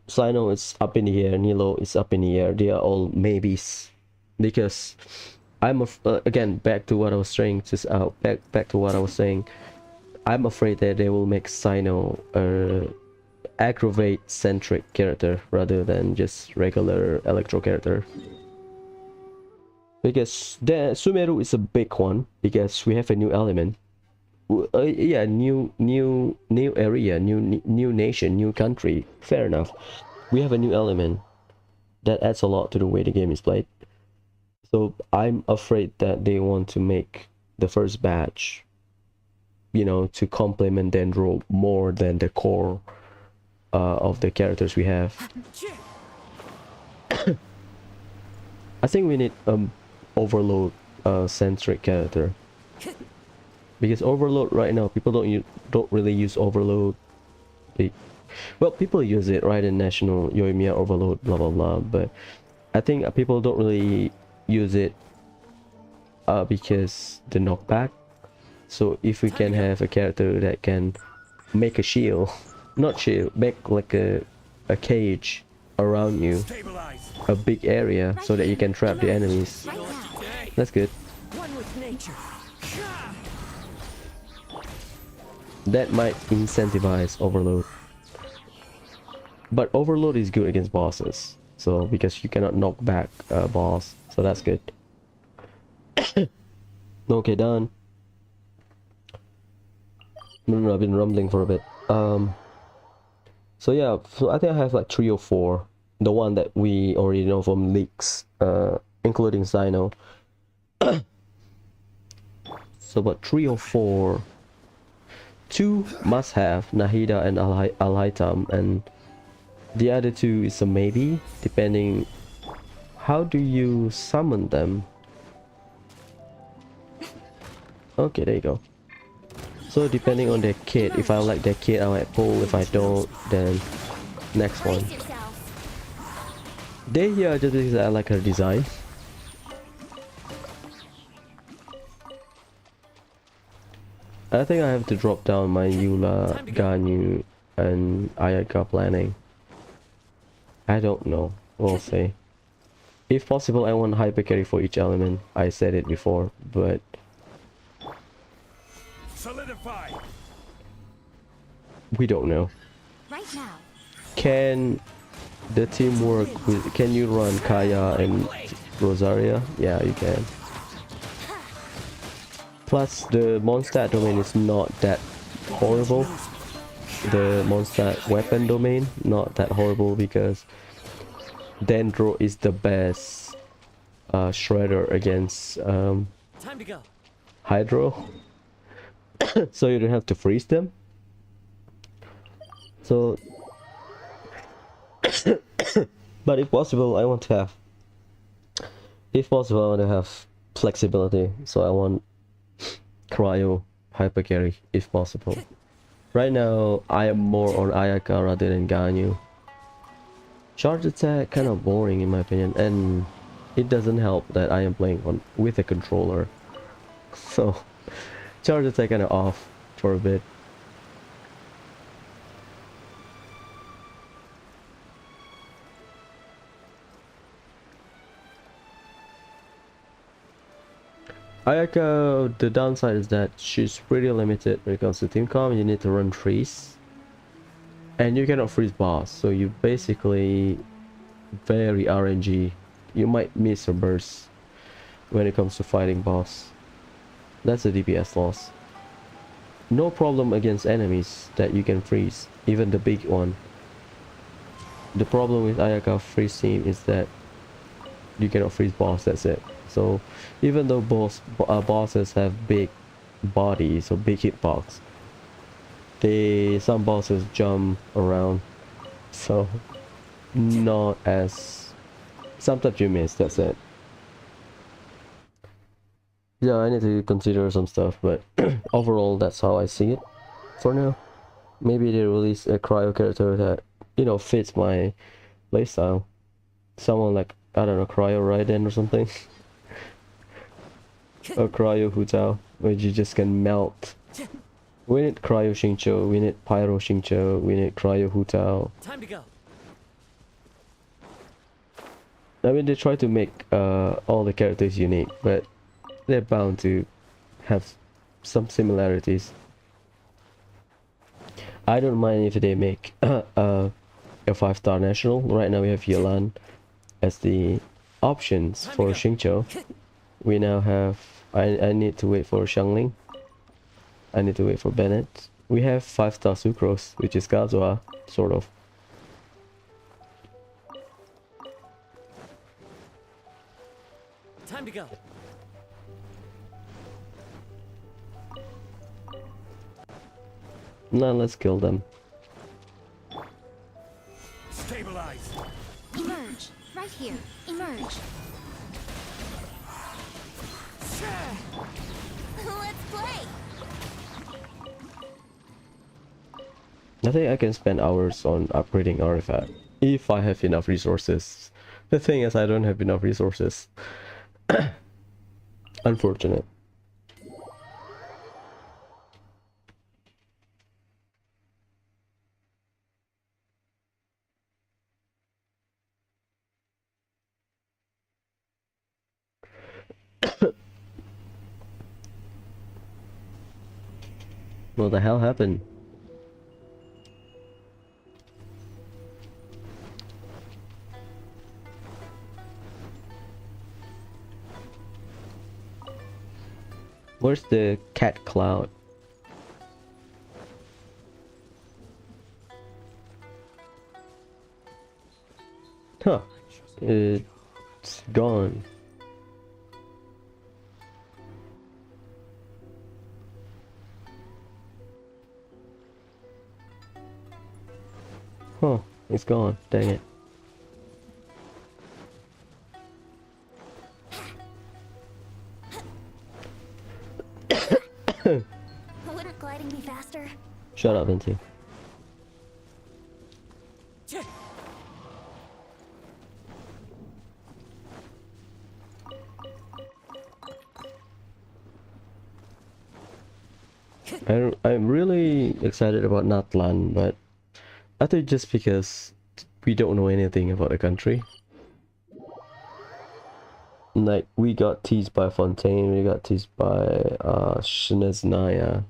Sino is up in the air, Nilo is up in the air. They are all maybes. Because I'm again back to what I was saying, just back to what I was saying. I'm afraid that they will make Sino aggravate centric character rather than just regular electro character. Because the Sumeru is a big one, because we have a new element. Yeah, new area, new nation, new country. Fair enough. We have a new element that adds a lot to the way the game is played. So I'm afraid that they want to make the first batch, you know, to complement Dendro more than the core of the characters we have. I think we need Overload centric character, because Overload right now people don't really use Overload. Well, people use it right in National Yoimiya Overload, blah blah blah, but I think people don't really use it because the knockback. So if we can have a character that can make a shield, not shield, make like a cage around you, a big area, so that you can trap the enemies. That's good. That might incentivize Overload. But Overload is good against bosses, so because you cannot knock back a boss, so that's good. Okay, done. No, I've been rumbling for a bit. So yeah, so I think I have like 3 or 4. The one that we already know from leaks, including Sino. So about 3 or 4. 2 must have Nahida and Alhaitam, and the other 2 is a maybe, depending how do you summon them. Okay, there you go. So depending on their kit, if I like their kit I might pull, if I don't then next one. Brace yourself. They here just because I like her design. I think I have to drop down my Eula, Ganyu and Ayaka planning. I don't know, we'll see. If possible I want hyper carry for each element, I said it before, but Solidify. we don't know. Right now. Can the team work with, can you run Kaya and Rosaria? Yeah, you can. Plus the Mondstadt domain is not that horrible. The Mondstadt weapon domain not that horrible because Dendro is the best shredder against Time to go. Hydro. So you don't have to freeze them. So but if possible I want to have, if possible I want to have flexibility, so I want cryo hyper carry if possible. Right now I am more on Ayaka rather than Ganyu. Charge attack kind of boring in my opinion, and it doesn't help that I am playing on with a controller, so charge attack kind of off for a bit. Ayaka, the downside is that she's pretty limited when it comes to team comp. You need to run freeze, and you cannot freeze boss, so you basically very RNG. You might miss a burst when it comes to fighting boss. That's a DPS loss. No problem against enemies that you can freeze, even the big one. The problem with Ayaka freeze team is that you cannot freeze boss, that's it. So even though bosses have big bodies or big hitbox, some bosses jump around, so not as, sometimes you miss, that's it. Yeah, I need to consider some stuff, but overall that's how I see it for now. Maybe they release a cryo character that, you know, fits my playstyle. Someone like, I don't know, Cryo Raiden or something. Or Cryo Hutao, where you just can melt. We need Cryo Xingqiu, we need Pyro Xingqiu, we need Cryo Hutao. Time to go. I mean, they try to make all the characters unique, but they're bound to have some similarities. I don't mind if they make a 5-star national. Right now we have Yelan as the options for Xingqiu. We now have, I need to wait for Xiangling. I need to wait for Bennett. We have 5-star Sucrose, which is Kazuha, sort of. Time to go. Now let's kill them. Stabilize. Emerge. Right here. Emerge. Let's play. I think I can spend hours on upgrading artifact if I have enough resources. The thing is, I don't have enough resources. Unfortunate. What the hell happened? Where's the cat cloud? Huh. It's gone. Oh, it's gone. Dang it. Wouldn't gliding be faster? Shut up, Vinci. I'm really excited about Natlan, but I think just because we don't know anything about the country. Like, we got teased by Fontaine, we got teased by Shinaznaya,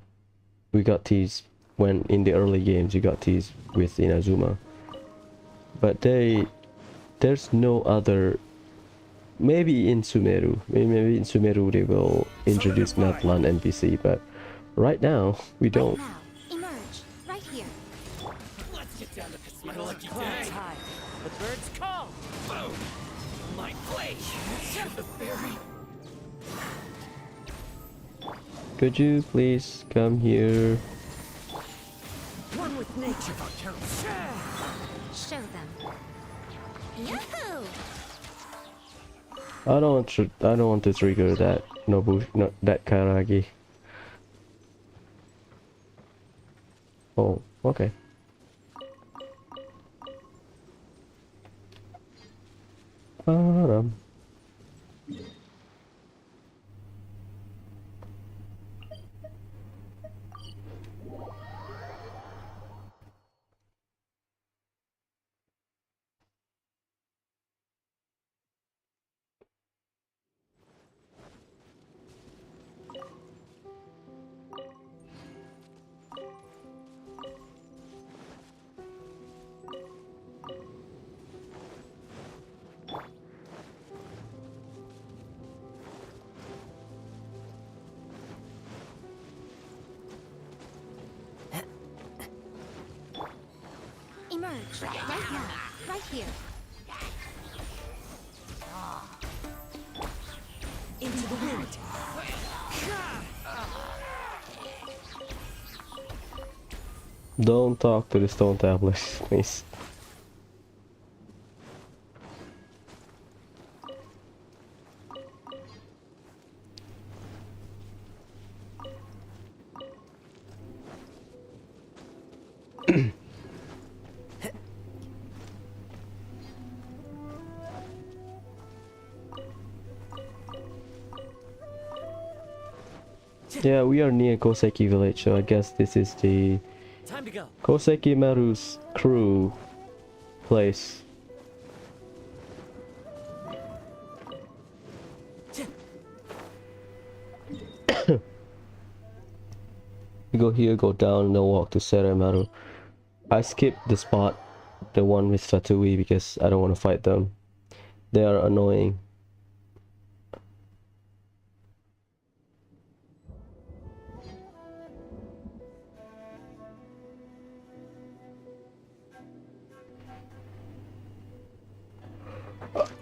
we got teased when in the early games you got teased with Inazuma. But there's no other. Maybe in Sumeru, maybe in Sumeru they will introduce Natlan NPC, but right now we don't. Right now, emerge. Right here. Let's get down to this, my lucky day. High. The birds call. Boom. My blade. The fairy. Could you please come here? One with nature. Show them. Yahoo! I don't want to trigger that that Karagi. Oh, okay. Um, Emerge. Right now. Right here. Into the wind. don't talk to the stone tablets, please. Yeah, we are near Koseki village, so I guess this is the Time to go. Koseki Maru's crew place. You go here, go down, and then walk to Seremaru. I skipped the spot, the one with Fatui, because I don't want to fight them. They are annoying.